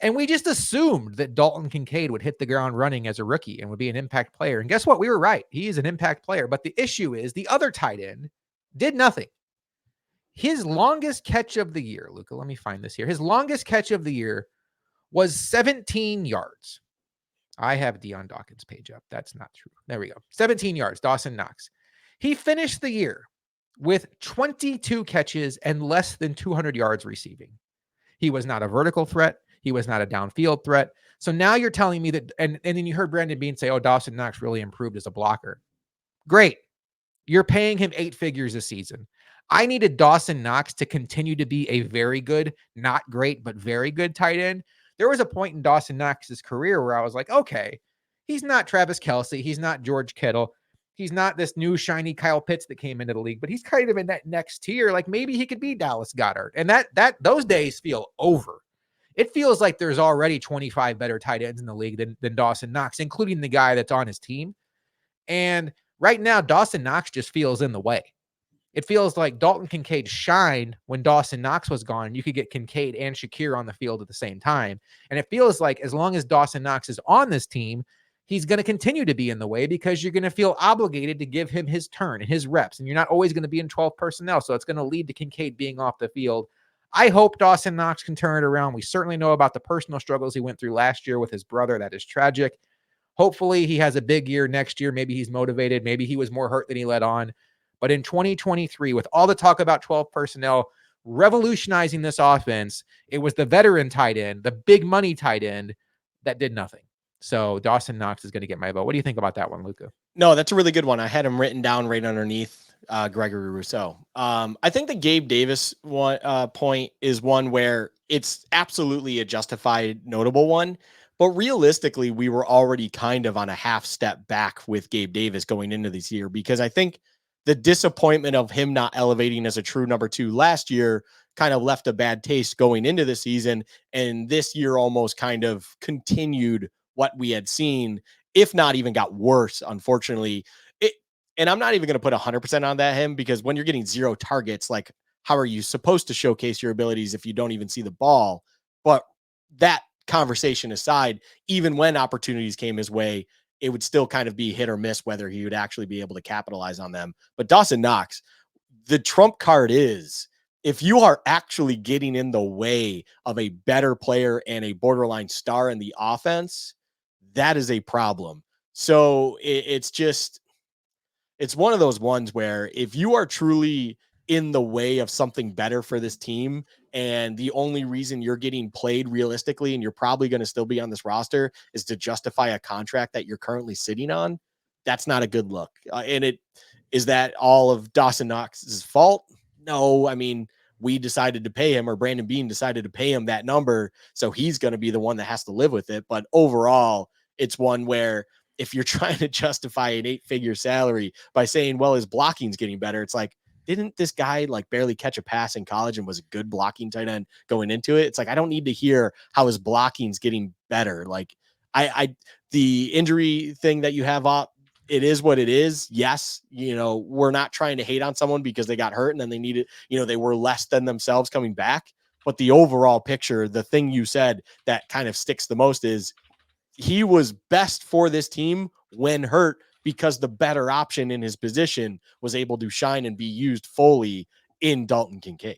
And we just assumed that Dalton Kincaid would hit the ground running as a rookie and would be an impact player. And guess what? We were right. He is an impact player. But the issue is the other tight end did nothing. His longest catch of the year, Luka, let me find this here. His longest catch of the year was 17 yards. I have Deion Dawkins' page up. That's not true. There we go. 17 yards, Dawson Knox. He finished the year with 22 catches and less than 200 yards receiving. He was not a vertical threat. He was not a downfield threat. So now you're telling me that, and then you heard Brandon Beane say, oh, Dawson Knox really improved as a blocker. Great. You're paying him 8 figures a season. I needed Dawson Knox to continue to be a very good, not great, but very good tight end. There was a point in Dawson Knox's career where I was like, okay, he's not Travis Kelce. He's not George Kittle. He's not this new shiny Kyle Pitts that came into the league, but he's kind of in that next tier. Like maybe he could be Dallas Goedert. And those days feel over. It feels like there's already 25 better tight ends in the league than Dawson Knox, including the guy that's on his team. And right now, Dawson Knox just feels in the way. It feels like Dalton Kincaid shined when Dawson Knox was gone. You could get Kincaid and Shakir on the field at the same time. And it feels like as long as Dawson Knox is on this team, he's going to continue to be in the way because you're going to feel obligated to give him his turn and his reps. And you're not always going to be in 12 personnel. So it's going to lead to Kincaid being off the field. I hope Dawson Knox can turn it around. We certainly know about the personal struggles he went through last year with his brother. That is tragic. Hopefully he has a big year next year. Maybe he's motivated. Maybe he was more hurt than he let on. But in 2023, with all the talk about 12 personnel revolutionizing this offense, it was the veteran tight end, the big money tight end that did nothing. So Dawson Knox is going to get my vote. What do you think about that one, Luka? No, that's a really good one. I had him written down right underneath Gregory Rousseau. I think the Gabe Davis one point is one where it's absolutely a justified, notable one. But realistically, we were already kind of on a half step back with Gabe Davis going into this year, because I think the disappointment of him not elevating as a true number 2 last year kind of left a bad taste going into the season. And this year almost kind of continued what we had seen, if not even got worse, unfortunately. And I'm not even going to put 100% on that him, because when you're getting 0 targets, like, how are you supposed to showcase your abilities if you don't even see the ball? But that conversation aside, even when opportunities came his way, it would still kind of be hit or miss whether he would actually be able to capitalize on them. But Dawson Knox, the trump card is, if you are actually getting in the way of a better player and a borderline star in the offense, that is a problem. So it's one of those ones where if you are truly in the way of something better for this team, and the only reason you're getting played realistically, and you're probably going to still be on this roster, is to justify a contract that you're currently sitting on, that's not a good look. And is that all of Dawson Knox's fault? No. I mean, we decided to pay him, or Brandon Beane decided to pay him that number, so he's going to be the one that has to live with it. But overall, it's one where if you're trying to justify an 8-figure salary by saying, well, his blocking's getting better, it's like, didn't this guy like barely catch a pass in college and was a good blocking tight end going into it? It's like, I don't need to hear how his blocking's getting better. Like, the injury thing that you have up, it is what it is. Yes, we're not trying to hate on someone because they got hurt and then they needed, they were less than themselves coming back. But the overall picture, the thing you said that kind of sticks the most is, he was best for this team when hurt, because the better option in his position was able to shine and be used fully in Dalton Kincaid.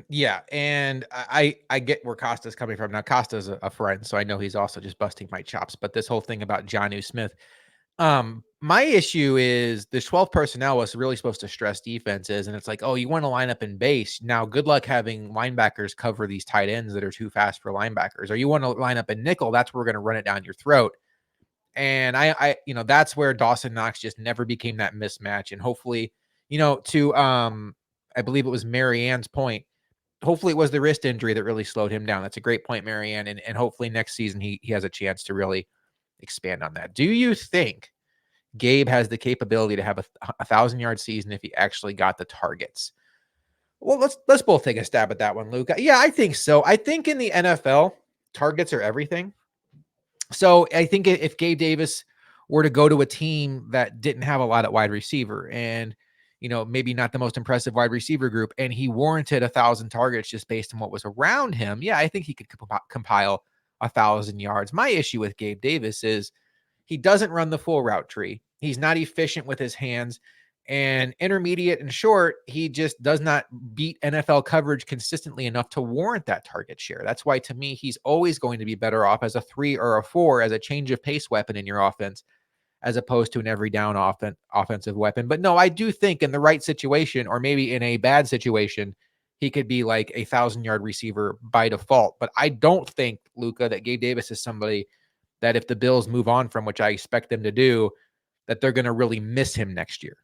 Yeah, and I get where Costa's coming from. Now, Costa's a friend, so I know he's also just busting my chops. But this whole thing about Jonnu Smith, my issue is the 12 personnel was really supposed to stress defenses, and it's like, oh, you want to line up in base. Now, good luck having linebackers cover these tight ends that are too fast for linebackers. Or you want to line up in nickel, that's where we're going to run it down your throat. And I that's where Dawson Knox just never became that mismatch. And hopefully, to I believe it was Marianne's point, hopefully it was the wrist injury that really slowed him down. That's a great point, Marianne. And hopefully next season he has a chance to really expand on that. Do you think Gabe has the capability to have a 1,000-yard season if he actually got the targets? Well, let's both take a stab at that one, Luke. Yeah, I think so. I think in the NFL, targets are everything. So I think if Gabe Davis were to go to a team that didn't have a lot at wide receiver, and maybe not the most impressive wide receiver group, and he warranted 1,000 targets just based on what was around him, yeah, I think he could compile 1,000 yards. My issue with Gabe Davis is he doesn't run the full route tree. He's not efficient with his hands. And intermediate and short, he just does not beat NFL coverage consistently enough to warrant that target share. That's why, to me, he's always going to be better off as a 3 or a 4 as a change of pace weapon in your offense, as opposed to an every down offensive weapon. But no, I do think in the right situation, or maybe in a bad situation, he could be like a 1,000-yard receiver by default. But I don't think, Luka, that Gabe Davis is somebody that if the Bills move on from, which I expect them to do, that they're going to really miss him next year.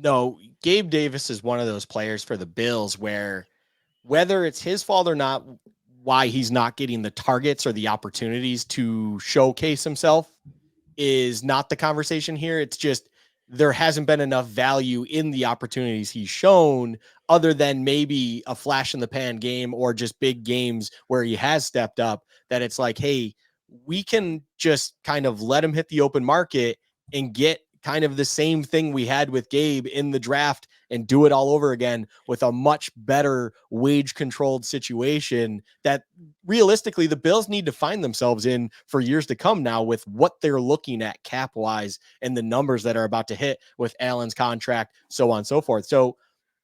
No, Gabe Davis is one of those players for the Bills where whether it's his fault or not, why he's not getting the targets or the opportunities to showcase himself is not the conversation here. It's just there hasn't been enough value in the opportunities he's shown, other than maybe a flash in the pan game or just big games where he has stepped up, that it's like, hey, we can just kind of let him hit the open market and get kind of the same thing we had with Gabe in the draft and do it all over again with a much better wage controlled situation that realistically the Bills need to find themselves in for years to come now, with what they're looking at cap wise and the numbers that are about to hit with Allen's contract, so on and so forth. So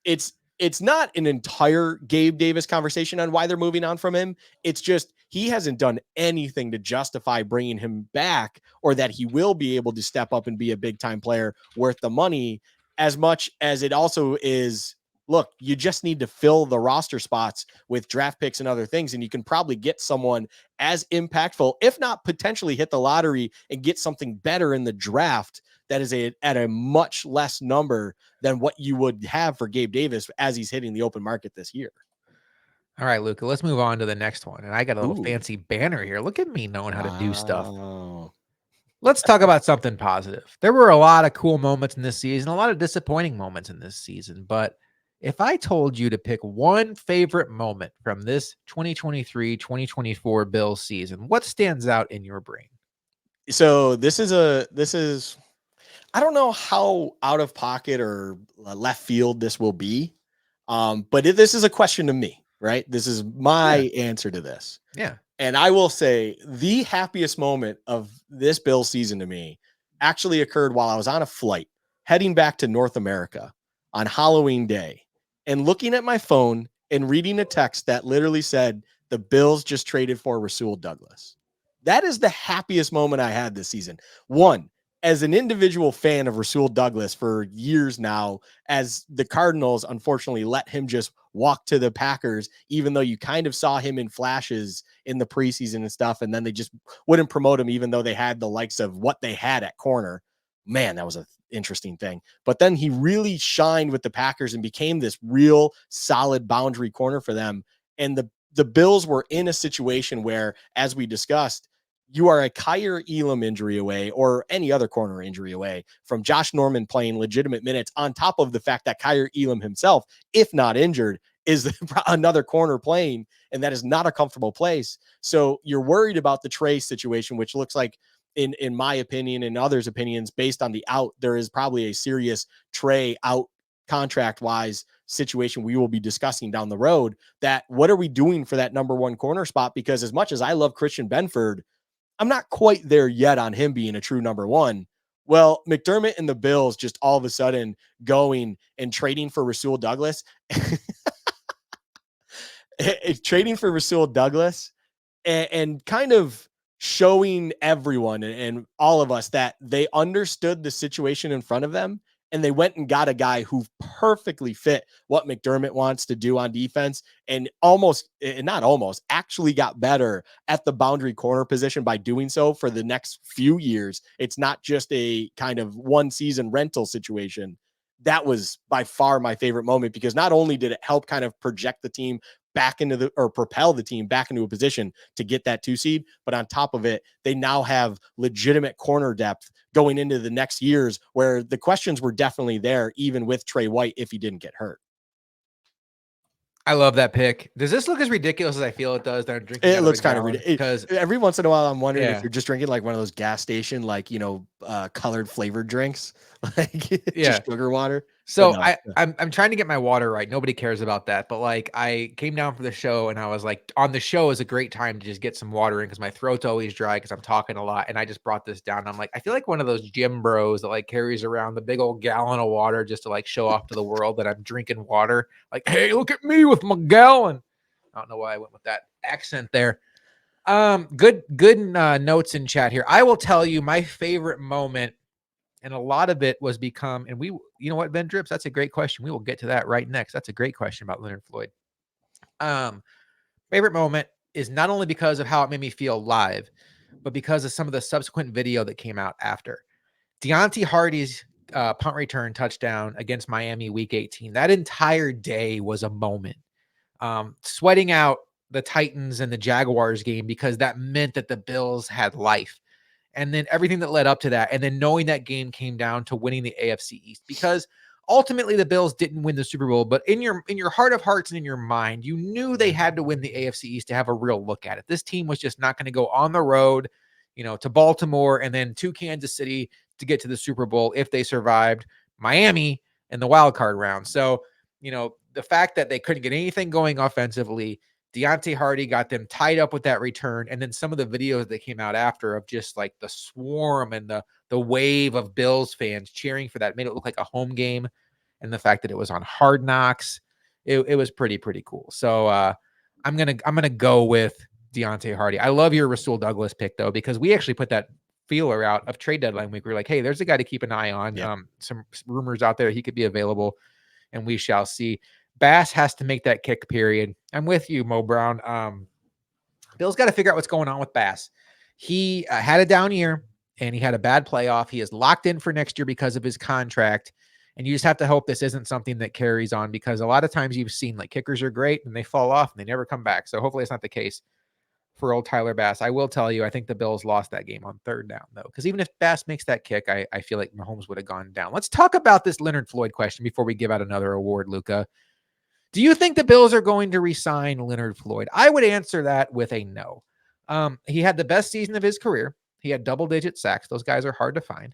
it's not an entire Gabe Davis conversation on why they're moving on from him. It's just he hasn't done anything to justify bringing him back, or that he will be able to step up and be a big time player worth the money, as much as it also is, look, you just need to fill the roster spots with draft picks and other things. And you can probably get someone as impactful, if not potentially hit the lottery and get something better in the draft that is at a much less number than what you would have for Gabe Davis as he's hitting the open market this year. All right, Luka, let's move on to the next one. And I got a little Ooh, fancy banner here. Look at me knowing how to do stuff. wow. Let's talk about something positive. There were a lot of cool moments in this season, a lot of disappointing moments in this season. But if I told you to pick one favorite moment from this 2023-2024 Bills season, what stands out in your brain? So this is I don't know how out of pocket or left field this will be. But this is a question to me, right? This is my Yeah. answer to this. Yeah. And I will say the happiest moment of this Bill season to me actually occurred while I was on a flight heading back to North America on Halloween Day and looking at my phone and reading a text that literally said, the Bills just traded for Rasul Douglas. That is the happiest moment I had this season. One, as an individual fan of Rasul Douglas for years now, as the Cardinals unfortunately let him just walk to the Packers, even though you kind of saw him in flashes in the preseason and stuff, and then they just wouldn't promote him, even though they had the likes of what they had at corner. Man, that was an interesting thing. But then he really shined with the Packers and became this real solid boundary corner for them. And the Bills were in a situation where, as we discussed, you are a Kyer Elam injury away, or any other corner injury away, from Josh Norman playing legitimate minutes, on top of the fact that Kyer Elam himself, if not injured, is another corner playing, and that is not a comfortable place. So you're worried about the Trey situation, which looks like, in my opinion and others' opinions, based on the out, there is probably a serious Trey out contract wise situation we will be discussing down the road. That what are we doing for that number one corner spot? Because as much as I love Christian Benford, I'm not quite there yet on him being a true number one. Well, McDermott and the Bills just all of a sudden going and trading for Rasul Douglas, trading for Rasul Douglas, and kind of showing everyone and all of us that they understood the situation in front of them, and they went and got a guy who perfectly fit what McDermott wants to do on defense, and actually got better at the boundary corner position by doing so for the next few years. It's not just a kind of one season rental situation. That was by far my favorite moment, because not only did it help kind of project the team back into or propel the team back into a position to get that 2 seed, but on top of it, they now have legitimate corner depth going into the next years, where the questions were definitely there, even with Trey White, if he didn't get hurt. I love that pick. Does this look as ridiculous as I feel it does that I'm drinking It out looks of a kind of gallon? ridiculous. Because Every once in a while, I'm wondering if yeah, you're just drinking like one of those gas station, colored flavored drinks, like Yeah. just sugar water. But So no, I'm trying to get my water right. Nobody cares about that. But like I came down for the show and I was like, on the show is a great time to just get some water in because my throat's always dry because I'm talking a lot. And I just brought this down. I'm like, I feel like one of those gym bros that like carries around the big old gallon of water just to like show off to the world that I'm drinking water. Like, hey, look at me with my gallon. I don't know why I went with that accent there. Good notes in chat here. I will tell you my favorite moment, and a lot of it was become, and we, you know what, Ben Drips, that's a great question. We will get to that right next. That's a great question about Leonard Floyd. Favorite moment is not only because of how it made me feel live, but because of some of the subsequent video that came out after. Deontay Hardy's punt return touchdown against Miami week 18. That entire day was a moment. Sweating out the Titans and the Jaguars game because that meant that the Bills had life. And then everything that led up to that, and then knowing that game came down to winning the AFC East, because ultimately the Bills didn't win the Super Bowl, but in your heart of hearts and in your mind, you knew they had to win the AFC East to have a real look at it. This team was just not going to go on the road, to Baltimore and then to Kansas City to get to the Super Bowl if they survived Miami in the wild card round. So, the fact that they couldn't get anything going offensively, Deontay Hardy got them tied up with that return. And then some of the videos that came out after of just like the swarm and the wave of Bills fans cheering for that made it look like a home game. And the fact that it was on Hard Knocks, it was pretty cool. So I'm gonna go with Deontay Hardy. I love your Rasul Douglas pick though, because we actually put that feeler out of trade deadline week. We were like, hey, there's a guy to keep an eye on. yeah. Some rumors out there he could be available, and we shall see. Bass has to make that kick period. I'm with you, Mo Brown. Bill's got to figure out what's going on with Bass. He had a down year and he had a bad playoff. He is locked in for next year because of his contract. And you just have to hope this isn't something that carries on, because a lot of times you've seen like kickers are great and they fall off and they never come back. So hopefully it's not the case for old Tyler Bass. I will tell you, I think the Bills lost that game on third down though, because even if Bass makes that kick, I feel like Mahomes would have gone down. Let's talk about this Leonard Floyd question before we give out another award, Luka. Do you think the Bills are going to re-sign Leonard Floyd? I would answer that with a no. He had the best season of his career. He had double-digit sacks. Those guys are hard to find.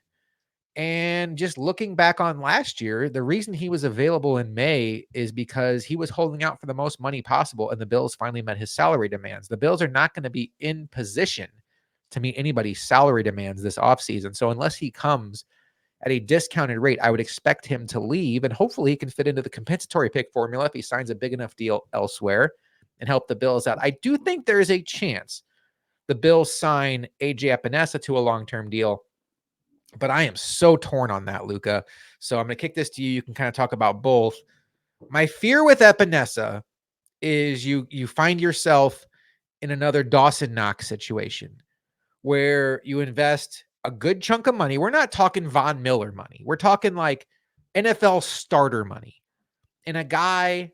And just looking back on last year, the reason he was available in May is because he was holding out for the most money possible, and the Bills finally met his salary demands. The Bills are not going to be in position to meet anybody's salary demands this offseason. So unless he comes at a discounted rate, I would expect him to leave, and hopefully he can fit into the compensatory pick formula if he signs a big enough deal elsewhere and help the Bills out. I do think there is a chance the Bills sign AJ Epinesa to a long-term deal, but I am so torn on that, Luka. So I'm going to kick this to you. You can kind of talk about both. My fear with Epinesa is you find yourself in another Dawson Knox situation where you invest a good chunk of money. We're not talking Von Miller money. We're talking like NFL starter money, and a guy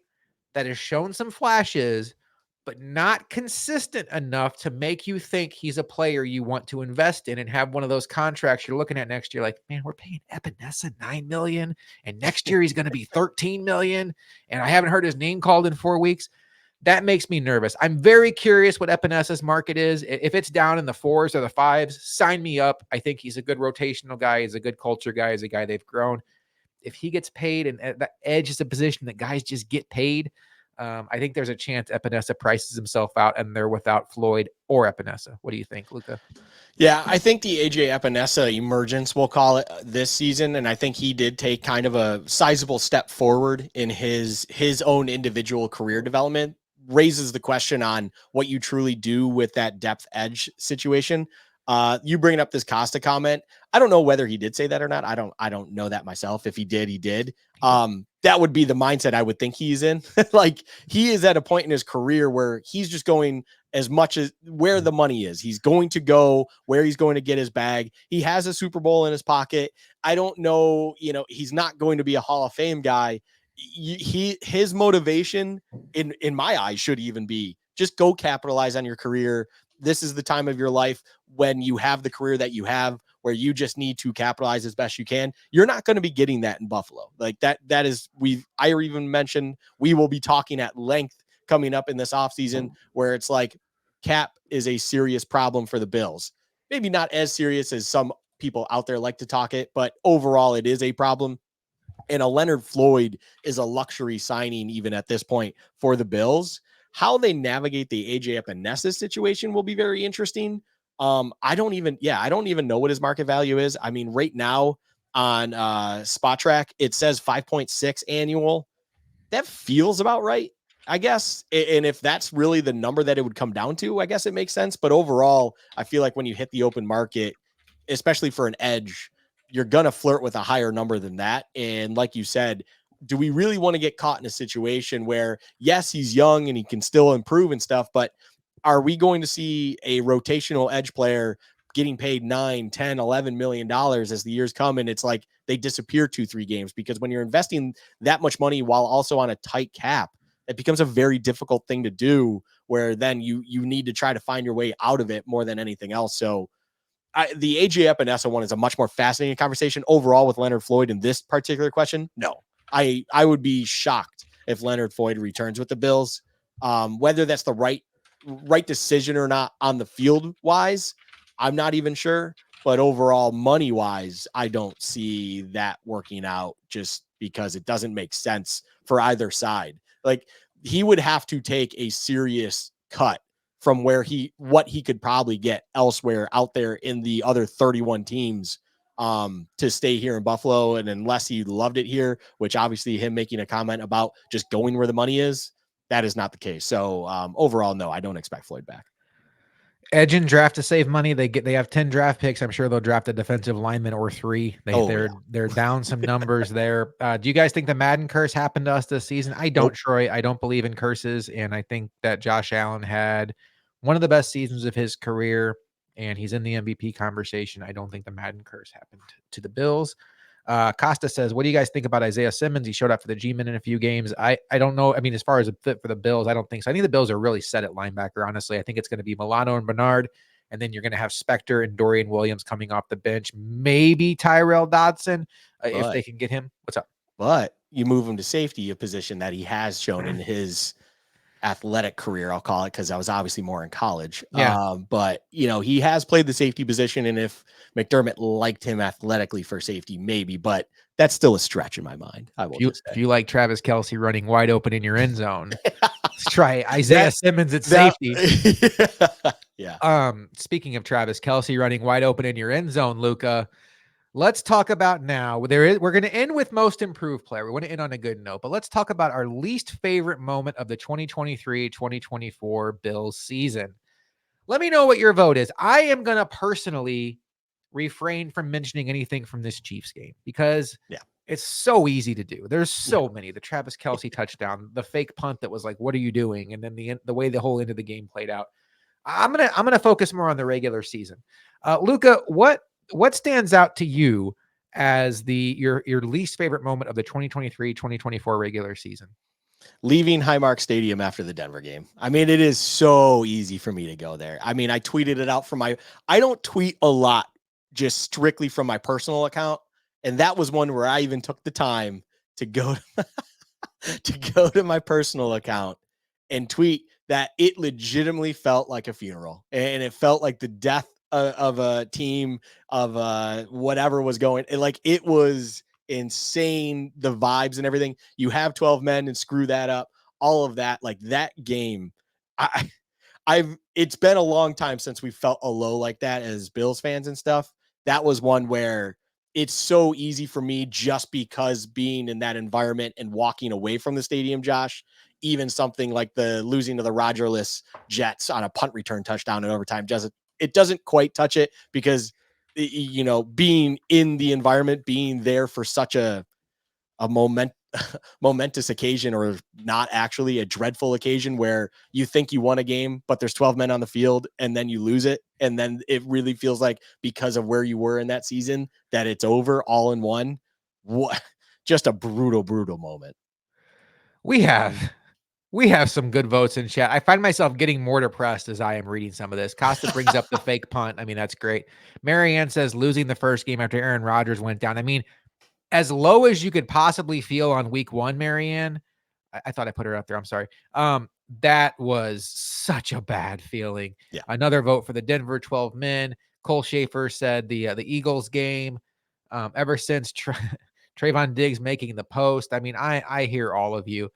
that has shown some flashes, but not consistent enough to make you think he's a player you want to invest in and have one of those contracts you're looking at next year. Like, man, we're paying Epinesa $9 million, and next year he's going to be $13 million, and I haven't heard his name called in 4 weeks. That makes me nervous. I'm very curious what Epinesa's market is. If it's down in the 4s or the 5s, sign me up. I think he's a good rotational guy. He's a good culture guy. He's a guy they've grown. If he gets paid, and that edge is a position that guys just get paid, I think there's a chance Epinesa prices himself out and they're without Floyd or Epinesa. What do you think, Luka? Yeah, I think the AJ Epinesa emergence, we'll call it, this season, and I think he did take kind of a sizable step forward in his own individual career development, raises the question on what you truly do with that depth edge situation. You bringing up this Costa comment, I don't know whether he did say that or not. I don't know that myself. If he did, he did. That would be the mindset I would think he's in. Like, he is at a point in his career where he's just going as much as where the money is. He's going to go where he's going to get his bag. He has a Super Bowl in his pocket. I don't know, he's not going to be a Hall of Fame guy. His motivation in my eyes should even be just go capitalize on your career. This is the time of your life when you have the career that you have, where you just need to capitalize as best you can. You're not going to be getting that in Buffalo. Like that is, I even mentioned, we will be talking at length coming up in this offseason, where it's like cap is a serious problem for the Bills. Maybe not as serious as some people out there like to talk it, but overall it is a problem. And a Leonard Floyd is a luxury signing even at this point for the Bills. How they navigate the AJ Epinesa situation will be very interesting. I don't even know what his market value is. I mean, right now on Spot Track, it says 5.6 annual. That feels about right, I guess. And if that's really the number that it would come down to, I guess it makes sense. But overall, I feel like when you hit the open market, especially for an edge, you're going to flirt with a higher number than that. And like you said, do we really want to get caught in a situation where, yes, he's young and he can still improve and stuff, but are we going to see a rotational edge player getting paid 9, 10, 11 million dollars as the years come? And it's like they disappear 2-3 games, because when you're investing that much money while also on a tight cap, it becomes a very difficult thing to do, where then you need to try to find your way out of it more than anything else. So the AJ Epinesa one is a much more fascinating conversation overall with Leonard Floyd in this particular question. No, I would be shocked if Leonard Floyd returns with the Bills. Whether that's the right decision or not on the field wise, I'm not even sure. But overall, money wise, I don't see that working out, just because it doesn't make sense for either side. Like, he would have to take a serious cut from what he could probably get elsewhere out there in the other 31 teams to stay here in Buffalo. And unless he loved it here, which obviously him making a comment about just going where the money is, that is not the case. So overall, no, I don't expect Floyd back. Edge and draft to save money. They have 10 draft picks. I'm sure they'll draft a defensive lineman or 3. They're down some numbers there. Do you guys think the Madden curse happened to us this season? I don't, Nope. Troy. I don't believe in curses, and I think that Josh Allen had one of the best seasons of his career, and he's in the MVP conversation. I don't think the Madden curse happened to the Bills. Costa says, what do you guys think about Isaiah Simmons? He showed up for the G-Men in a few games. I don't know. I mean, as far as a fit for the Bills, I don't think so. I think the Bills are really set at linebacker, honestly. I think it's going to be Milano and Bernard, and then you're going to have Spector and Dorian Williams coming off the bench. Maybe Tyrell Dodson, if they can get him. What's up? But you move him to safety, a position that he has shown in his athletic career, I'll call it, because I was obviously more in college. Yeah. But he has played the safety position, and if McDermott liked him athletically for safety, maybe, but that's still a stretch in my mind. I will just say. If you like Travis Kelce running wide open in your end zone, let's try Isaiah Simmons at safety. Yeah. Speaking of Travis Kelce running wide open in your end zone, Luka, let's talk about now. We're going to end with most improved player. We want to end on a good note, but let's talk about our least favorite moment of the 2023-2024 Bills season. Let me know what your vote is. I am going to personally refrain from mentioning anything from this Chiefs game, because it's so easy to do. There's so many. The Travis Kelce touchdown, the fake punt that was like, what are you doing? And then the way the whole end of the game played out. I'm gonna focus more on the regular season. Luka, what stands out to you as your least favorite moment of the 2023-2024 regular season? Leaving Highmark Stadium after the Denver game. I mean, it is so easy for me to go there. I mean, I tweeted it out from I don't tweet a lot, just strictly from my personal account. And that was one where I even took the time to go to my personal account and tweet that it legitimately felt like a funeral, and it felt like the death of a team, of whatever was going. It was insane, the vibes and everything. You have 12 men and screw that up, all of that. Like, that game, it's been a long time since we felt a low like that as Bills fans and stuff. That was one where it's so easy for me, just because being in that environment and walking away from the stadium, Josh, even something like the losing to the Rogerless Jets on a punt return touchdown in overtime doesn't quite touch it, because being in the environment, being there for such a momentous occasion, or not actually a dreadful occasion, where you think you won a game, but there's 12 men on the field, and then you lose it. And then it really feels like, because of where you were in that season, that it's over all in one. What? Just a brutal moment. We have some good votes in chat. I find myself getting more depressed as I am reading some of this. Costa brings up the fake punt. I mean, that's great. Marianne says losing the first game after Aaron Rodgers went down. I mean, as low as you could possibly feel on week 1, Marianne. I thought I put her up there. I'm sorry. That was such a bad feeling. Yeah. Another vote for the Denver 12 men. Cole Schaefer said the Eagles game, ever since Trayvon Diggs making the post. I mean, I hear all of you.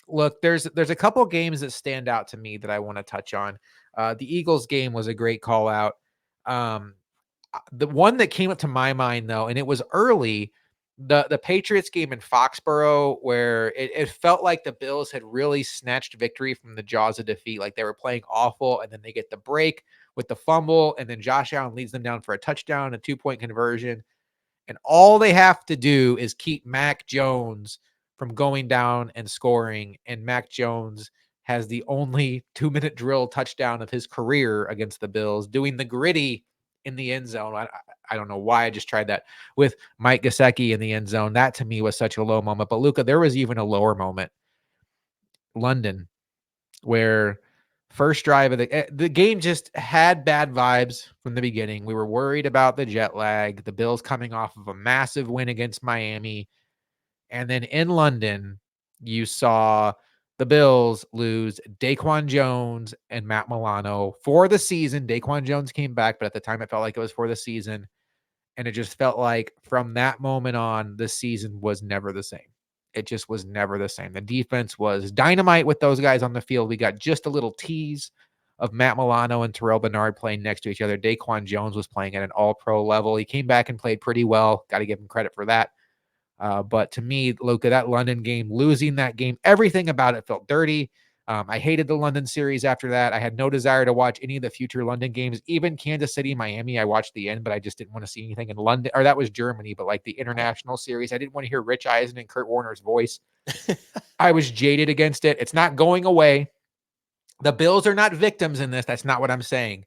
Look, there's a couple games that stand out to me that I want to touch on. The Eagles game was a great call out. Um, the one that came up to my mind though, and it was early, the Patriots game in Foxborough, where it felt like the Bills had really snatched victory from the jaws of defeat. Like they were playing awful, and then they get the break with the fumble, and then Josh Allen leads them down for a touchdown, a 2-point conversion. And all they have to do is keep Mac Jones from going down and scoring. And Mac Jones has the only 2-minute drill touchdown of his career against the Bills, doing the gritty in the end zone. I don't know why I just tried that with Mike Gesicki in the end zone. That to me was such a low moment. But Luka, there was even a lower moment. London, where first drive of the game just had bad vibes from the beginning. We were worried about the jet lag, the Bills coming off of a massive win against Miami. And then in London, you saw the Bills lose Daquan Jones and Matt Milano for the season. Daquan Jones came back, but at the time it felt like it was for the season. And it just felt like from that moment on, the season was never the same. It just was never the same. The defense was dynamite with those guys on the field. We got just a little tease of Matt Milano and Terrell Bernard playing next to each other. Daquan Jones was playing at an all-pro level. He came back and played pretty well. Got to give him credit for that. But to me, Luka, that London game, losing that game, everything about it felt dirty. I hated the London series after that. I had no desire to watch any of the future London games, even Kansas City, Miami. I watched the end, but I just didn't want to see anything in London, or that was Germany, but like the international series, I didn't want to hear Rich Eisen and Kurt Warner's voice. I was jaded against it. It's not going away. The Bills are not victims in this. That's not what I'm saying.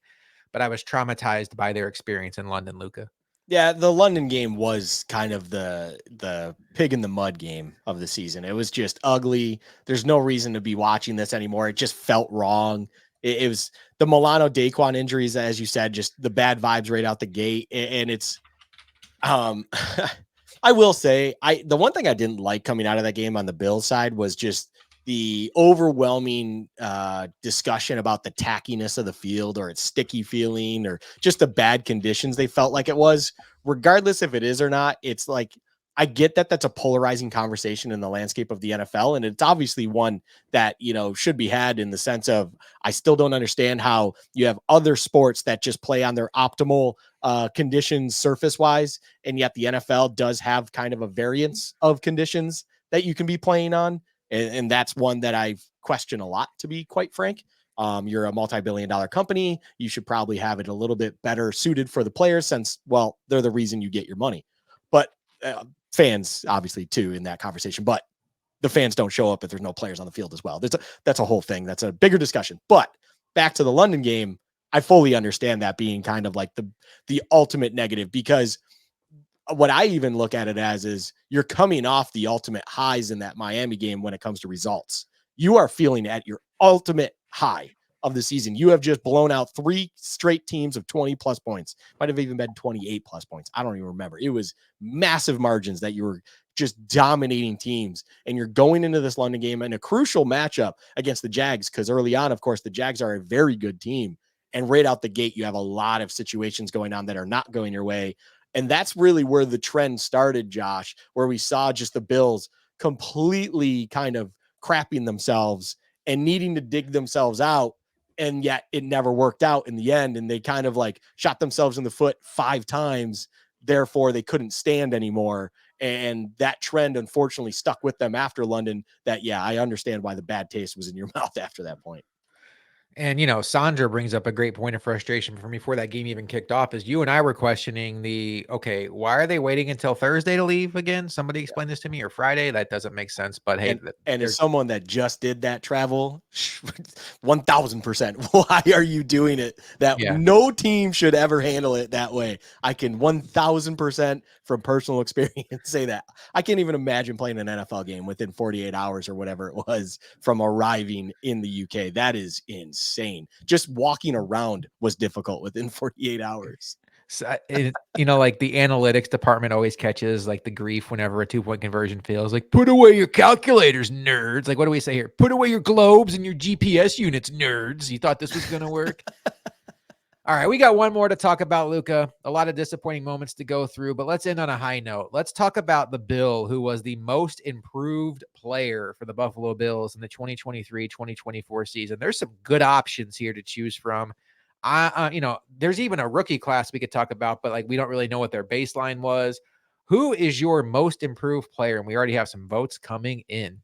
But I was traumatized by their experience in London, Luka. Yeah, the London game was kind of the pig in the mud game of the season. It was just ugly. There's no reason to be watching this anymore. It just felt wrong. It was the Milano Daquan injuries, as you said, just the bad vibes right out the gate. And it's I will say the one thing I didn't like coming out of that game on the Bills side was just the overwhelming discussion about the tackiness of the field, or its sticky feeling, or just the bad conditions they felt like it was. Regardless if it is or not, it's like, I get that that's a polarizing conversation in the landscape of the NFL. And it's obviously one that, should be had, in the sense of, I still don't understand how you have other sports that just play on their optimal conditions surface wise. And yet the NFL does have kind of a variance of conditions that you can be playing on. And that's one that I question a lot, to be quite frank. You're a multi-billion-dollar company. You should probably have it a little bit better suited for the players, since, well, they're the reason you get your money. But fans, obviously, too, in that conversation. But the fans don't show up if there's no players on the field as well. That's a whole thing. That's a bigger discussion. But back to the London game, I fully understand that being kind of like the ultimate negative, because what I even look at it as is, you're coming off the ultimate highs in that Miami game when it comes to results. You are feeling at your ultimate high of the season. You have just blown out 3 straight teams of 20 plus points. Might have even been 28 plus points. I don't even remember. It was massive margins that you were just dominating teams. And you're going into this London game in a crucial matchup against the Jags, because early on, of course, the Jags are a very good team. And right out the gate, you have a lot of situations going on that are not going your way. And that's really where the trend started, Josh, where we saw just the Bills completely kind of crapping themselves and needing to dig themselves out. And yet it never worked out in the end. And they kind of like shot themselves in the foot 5 times. Therefore, they couldn't stand anymore. And that trend, unfortunately, stuck with them after London. That, yeah, I understand why the bad taste was in your mouth after that point. And, Sandra brings up a great point of frustration for me before that game even kicked off, is you and I were questioning okay, why are they waiting until Thursday to leave again? Somebody explain this to me, or Friday. That doesn't make sense. But hey, and as someone that just did that travel, 1000%, why are you doing it? No team should ever handle it that way. I can 1000% from personal experience say that. I can't even imagine playing an NFL game within 48 hours or whatever it was from arriving in the UK. That is insane. Just walking around was difficult within 48 hours. So like the analytics department always catches like the grief whenever a 2-point conversion fails. Like, put away your calculators, nerds. Like, what do we say here? Put away your globes and your GPS units, nerds. You thought this was going to work? All right, we got one more to talk about, Luka. A lot of disappointing moments to go through, but let's end on a high note. Let's talk about the Bill, who was the most improved player for the Buffalo Bills in the 2023-2024 season. There's some good options here to choose from. There's even a rookie class we could talk about, but like we don't really know what their baseline was. Who is your most improved player? And we already have some votes coming in.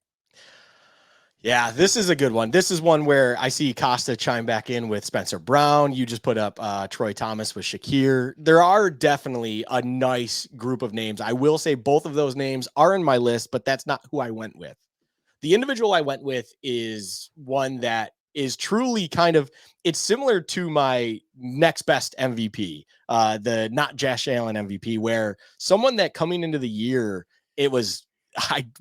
Yeah, this is a good one. This is one where I see Costa chime back in with Spencer Brown. You just put up Troy Thomas with Shakir. There are definitely a nice group of names. I will say both of those names are in my list, but that's not who I went with. The individual I went with is one that is truly kind of, it's similar to my next best MVP, the not Josh Allen MVP, where someone that coming into the year, I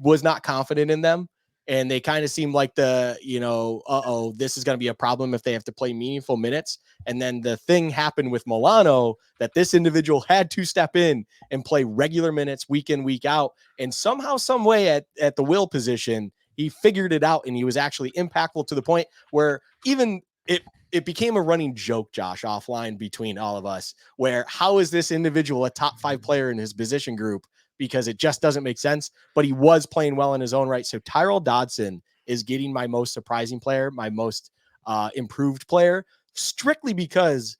was not confident in them. And they kind of seemed like this is going to be a problem if they have to play meaningful minutes. And then the thing happened with Milano that this individual had to step in and play regular minutes week in, week out. And somehow, some way at the will position, he figured it out and he was actually impactful to the point where even it became a running joke, Josh, offline between all of us, where how is this individual a top 5 player in his position group? Because it just doesn't make sense, but he was playing well in his own right. So Tyrell Dodson is getting my most surprising player, my most improved player, strictly because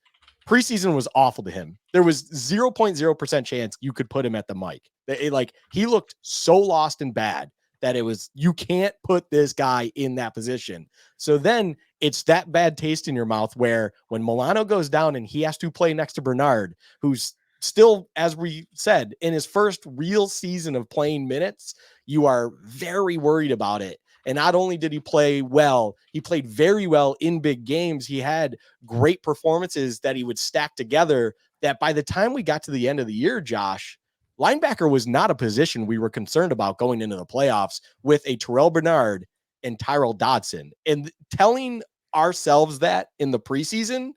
preseason was awful to him. There was 0.0% chance you could put him at the mic. He looked so lost and bad that you can't put this guy in that position. So then it's that bad taste in your mouth where when Milano goes down and he has to play next to Bernard, who's still, as we said, in his first real season of playing minutes, you are very worried about it. And not only did he play well, he played very well in big games. He had great performances that he would stack together that by the time we got to the end of the year, Josh, linebacker was not a position we were concerned about going into the playoffs with a Terrell Bernard and Tyrell Dodson. And telling ourselves that in the preseason,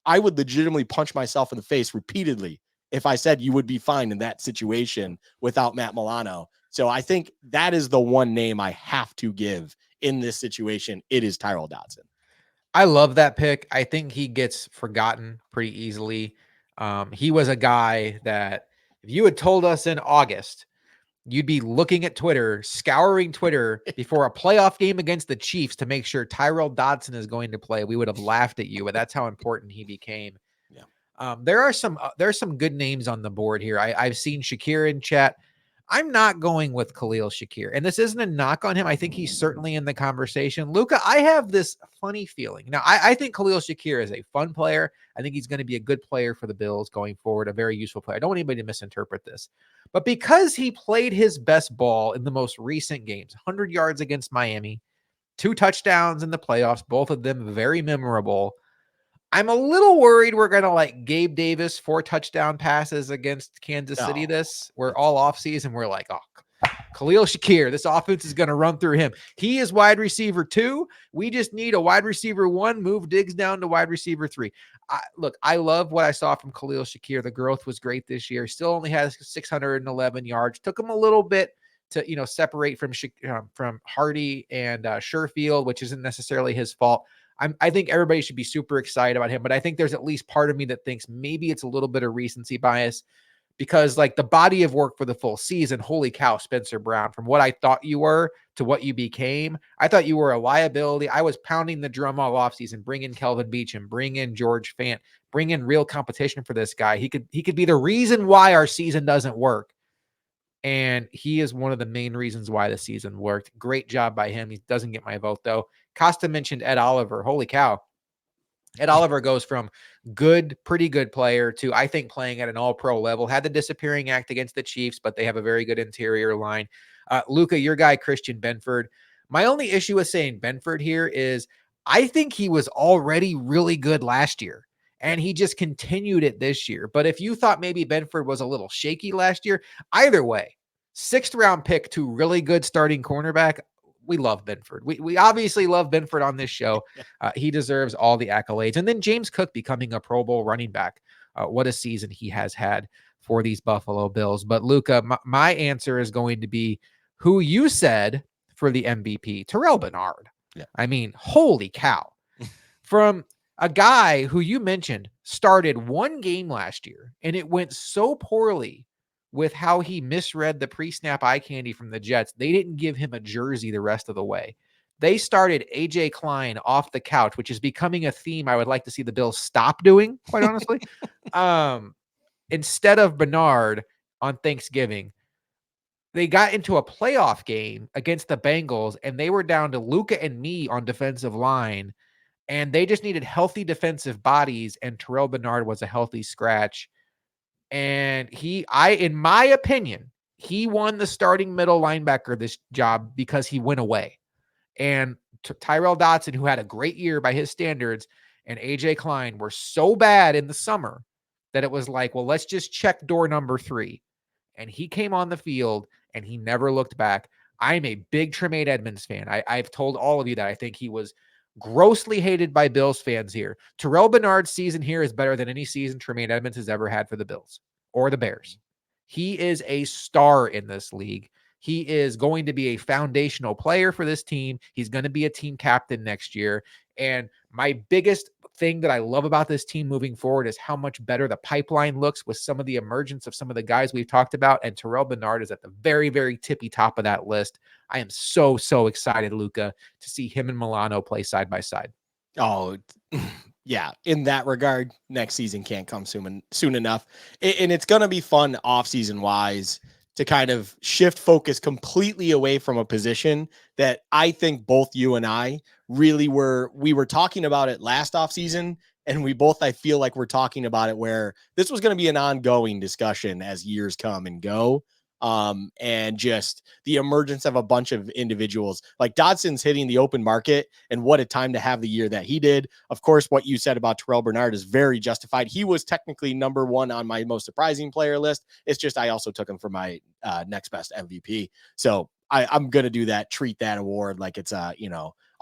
I would legitimately punch myself in the face repeatedly if I said you would be fine in that situation without Matt Milano. So I think that is the one name I have to give in this situation. It is Tyrell Dodson. I love that pick. I think he gets forgotten pretty easily. He was a guy that if you had told us in August, you'd be looking at Twitter, scouring Twitter before a playoff game against the Chiefs to make sure Tyrell Dodson is going to play. We would have laughed at you, but that's how important he became. Yeah. There's some good names on the board here. I've seen Shakir in chat. I'm not going with Khalil Shakir, and this isn't a knock on him. I think he's certainly in the conversation. Luka, I have this funny feeling. Now, I think Khalil Shakir is a fun player. I think he's going to be a good player for the Bills going forward, a very useful player. I don't want anybody to misinterpret this. But because he played his best ball in the most recent games, 100 yards against Miami, 2 touchdowns in the playoffs, both of them very memorable, I'm a little worried we're going to like Gabe Davis 4 touchdown passes against Kansas City we're all offseason. We're like, Khalil Shakir, this offense is going to run through him. He is wide receiver 2. We just need a wide receiver 1, move Diggs down to wide receiver 3. I love what I saw from Khalil Shakir. The growth was great this year. Still only has 611 yards. Took him a little bit to, separate from Hardy and Sherfield, which isn't necessarily his fault. I think everybody should be super excited about him, but I think there's at least part of me that thinks maybe it's a little bit of recency bias because like the body of work for the full season, holy cow, Spencer Brown, from what I thought you were to what you became, I thought you were a liability. I was pounding the drum all offseason, bring in Kelvin Beachum, bring in George Fant, bring in real competition for this guy. He could be the reason why our season doesn't work. And he is one of the main reasons why the season worked. Great job by him. He doesn't get my vote, though. Costa mentioned Ed Oliver. Holy cow. Ed Oliver goes from pretty good player to, I think, playing at an all-pro level. Had the disappearing act against the Chiefs, but they have a very good interior line. Luka, your guy, Christian Benford. My only issue with saying Benford here is I think he was already really good last year. And he just continued it this year. But if you thought maybe Benford was a little shaky last year, either way, 6th round pick to really good starting cornerback. We love Benford. We obviously love Benford on this show. He deserves all the accolades. And then James Cook becoming a Pro Bowl running back. What a season he has had for these Buffalo Bills. But Luka, my answer is going to be who you said for the MVP, Terrell Bernard. Yeah. I mean, holy cow. A guy who you mentioned started one game last year, and it went so poorly with how he misread the pre-snap eye candy from the Jets. They didn't give him a jersey the rest of the way. They started AJ Klein off the couch, which is becoming a theme I would like to see the Bills stop doing, quite honestly. Instead of Bernard on Thanksgiving, they got into a playoff game against the Bengals, and they were down to Luka and me on defensive line, and they just needed healthy defensive bodies, and Terrell Bernard was a healthy scratch. And in my opinion, he won the starting middle linebacker this job because he went away. And Tyrell Dotson, who had a great year by his standards, and AJ Klein were so bad in the summer that it was like, well, let's just check door number 3. And he came on the field and he never looked back. I'm a big Tremaine Edmonds fan. I've told all of you that I think he was grossly hated by Bills fans here. Terrell Bernard's season here is better than any season Tremaine Edmonds has ever had for the Bills or the Bears. He is a star in this league. He is going to be a foundational player for this team. He's going to be a team captain next year. And my biggest thing that I love about this team moving forward is how much better the pipeline looks with some of the emergence of some of the guys we've talked about. And Terrell Bernard is at the very, very tippy top of that list. I am so, so excited, Luka, to see him and Milano play side by side. Oh, yeah. In that regard, next season can't come soon enough. And it's going to be fun off-season wise to kind of shift focus completely away from a position that I think both you and I really we were talking about it last offseason, and we both, I feel like we're talking about it where this was going to be an ongoing discussion as years come and go. And just the emergence of a bunch of individuals like Dodson's hitting the open market, and what a time to have the year that he did. Of course, what you said about Terrell Bernard is very justified. He was technically number 1 on my most surprising player list. It's just, I also took him for my next best MVP. So I'm going to do that, treat that award like it's a,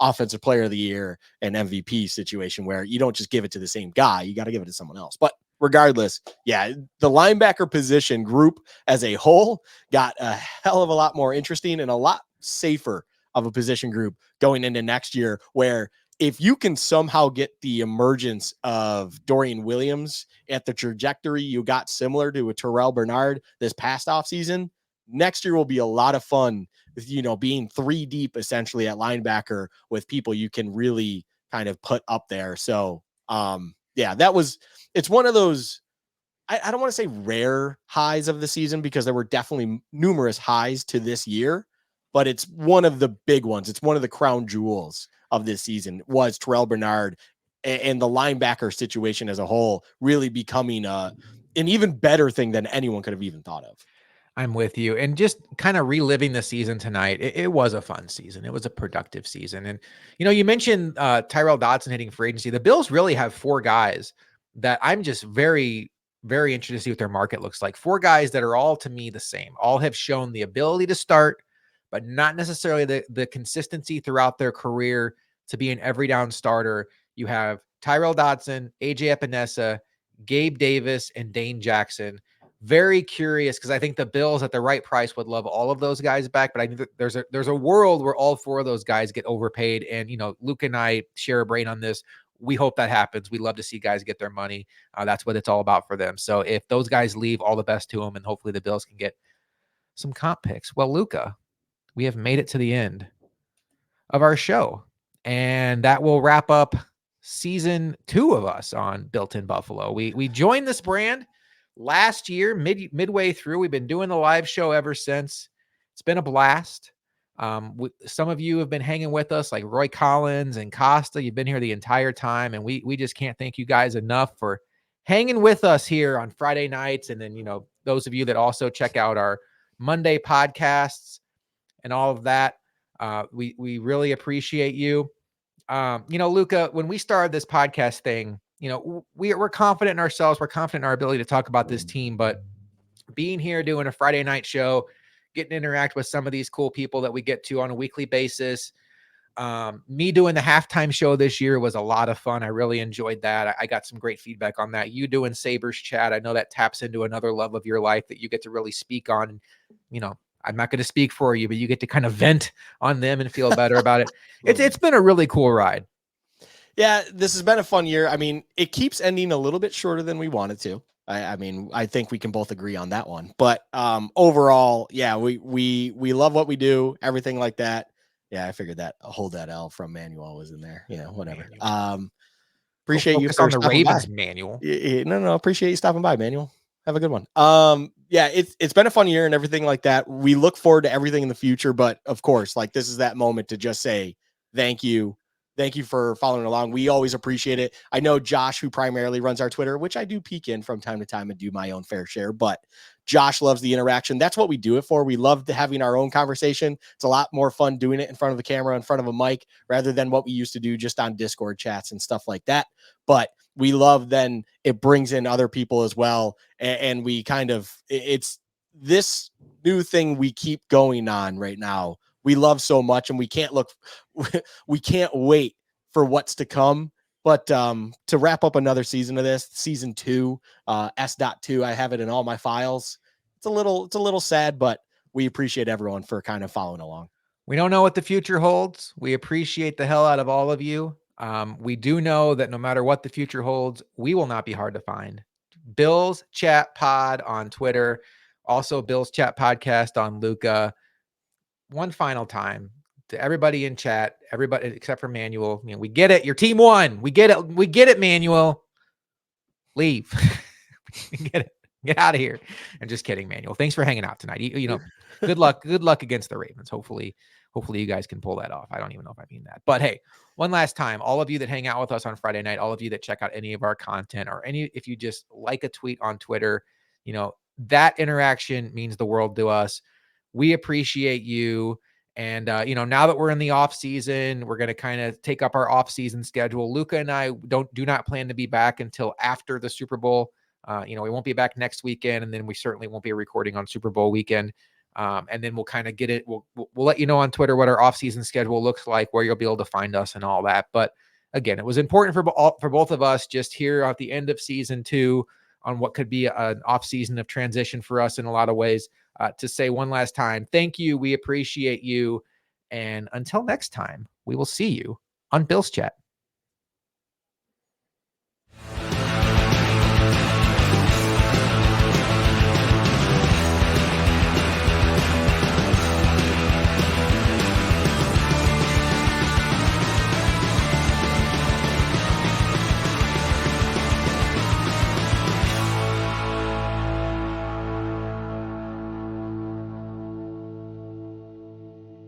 offensive player of the year and MVP situation where you don't just give it to the same guy. You got to give it to someone else. But regardless, yeah, the linebacker position group as a whole got a hell of a lot more interesting and a lot safer of a position group going into next year, where if you can somehow get the emergence of Dorian Williams at the trajectory you got similar to a Terrell Bernard this past offseason, next year will be a lot of fun with, being 3 deep essentially at linebacker with people you can really kind of put up there. So, yeah, it's one of those, I don't want to say rare highs of the season, because there were definitely numerous highs to this year, but it's one of the big ones. It's one of the crown jewels of this season was Terrell Bernard and the linebacker situation as a whole really becoming an even better thing than anyone could have even thought of. I'm with you. And just kind of reliving the season tonight, it was a fun season. It was a productive season. And, you mentioned Tyrell Dotson hitting free agency. The Bills really have 4 guys that I'm just very, very interested to see what their market looks like. 4 guys that are all, to me, the same. All have shown the ability to start, but not necessarily the consistency throughout their career to be an every down starter. You have Tyrell Dotson, AJ Epinesa, Gabe Davis, and Dane Jackson. Very curious, because I think the Bills at the right price would love all of those guys back, but I think there's a world where all 4 of those guys get overpaid. And Luke and I share a brain on this. We hope that happens. We love to see guys get their money. That's what it's all about for them. So if those guys leave, all the best to them, and hopefully the Bills can get some comp picks. Well, Luka, we have made it to the end of our show, and that will wrap up season 2 of us on Built in Buffalo. We joined this brand last year, midway through. We've been doing the live show ever since. It's been a blast. Some of you have been hanging with us, like Roy Collins and Costa. You've been here the entire time, and we just can't thank you guys enough for hanging with us here on Friday nights. And then, those of you that also check out our Monday podcasts and all of that, we really appreciate you. Luka, when we started this podcast thing, we're confident in ourselves. We're confident in our ability to talk about this team, but being here, doing a Friday night show, getting to interact with some of these cool people that we get to on a weekly basis. Me doing the halftime show this year was a lot of fun. I really enjoyed that. I got some great feedback on that. You doing Sabres chat, I know that taps into another level of your life that you get to really speak on. I'm not going to speak for you, but you get to kind of vent on them and feel better about it. It's been a really cool ride. Yeah, this has been a fun year. I mean, it keeps ending a little bit shorter than we wanted to. I mean, I think we can both agree on that one. But overall, yeah, we love what we do, everything like that. Yeah, I figured that hold that L from Manuel was in there. You know, whatever. Manuel. Go Appreciate you focus for on the stopping by. Ravens, Manuel. No, appreciate you stopping by, Manuel. Have a good one. Yeah, it's been a fun year and everything like that. We look forward to everything in the future, but of course, like this is that moment to just say thank you. Thank you for following along. We always appreciate it. I know Josh, who primarily runs our Twitter, which I do peek in from time to time and do my own fair share, but Josh loves the interaction. That's what we do it for. We love having our own conversation. It's a lot more fun doing it in front of the camera, in front of a mic, rather than what we used to do just on Discord chats and stuff like that. But we love then it brings in other people as well. And we kind of, it's this new thing we keep going on right now. We love so much and we can't wait for what's to come. But to wrap up another season of this, season 2, S.2, I have it in all my files. It's a little sad, but we appreciate everyone for kind of following along. We don't know what the future holds. We appreciate the hell out of all of you. We do know that no matter what the future holds, we will not be hard to find. Bill's Chat Pod on Twitter, also Bill's Chat Podcast on Luka. One final time to everybody in chat, everybody except for Manuel. You know, we get it. Your team won. We get it. We get it, Manuel. Leave. Get it. Get out of here. I'm just kidding, Manuel. Thanks for hanging out tonight. You know, good luck. Good luck against the Ravens. Hopefully you guys can pull that off. I don't even know if I mean that. But hey, one last time, all of you that hang out with us on Friday night, all of you that check out any of our content or if you just like a tweet on Twitter, you know, that interaction means the world to us. We appreciate you. And, you know, now that we're in the off season, we're going to kind of take up our off season schedule. Luka and I do not plan to be back until after the Super Bowl. You know, we won't be back next weekend, and then we certainly won't be recording on Super Bowl weekend. And then we'll kind of get it. We'll let you know on Twitter what our off-season schedule looks like, where you'll be able to find us and all that. But again, it was important for both of us just here at the end of season 2 on what could be an off-season of transition for us in a lot of ways, to say one last time, thank you. We appreciate you. And until next time, we will see you on Bill's Chat.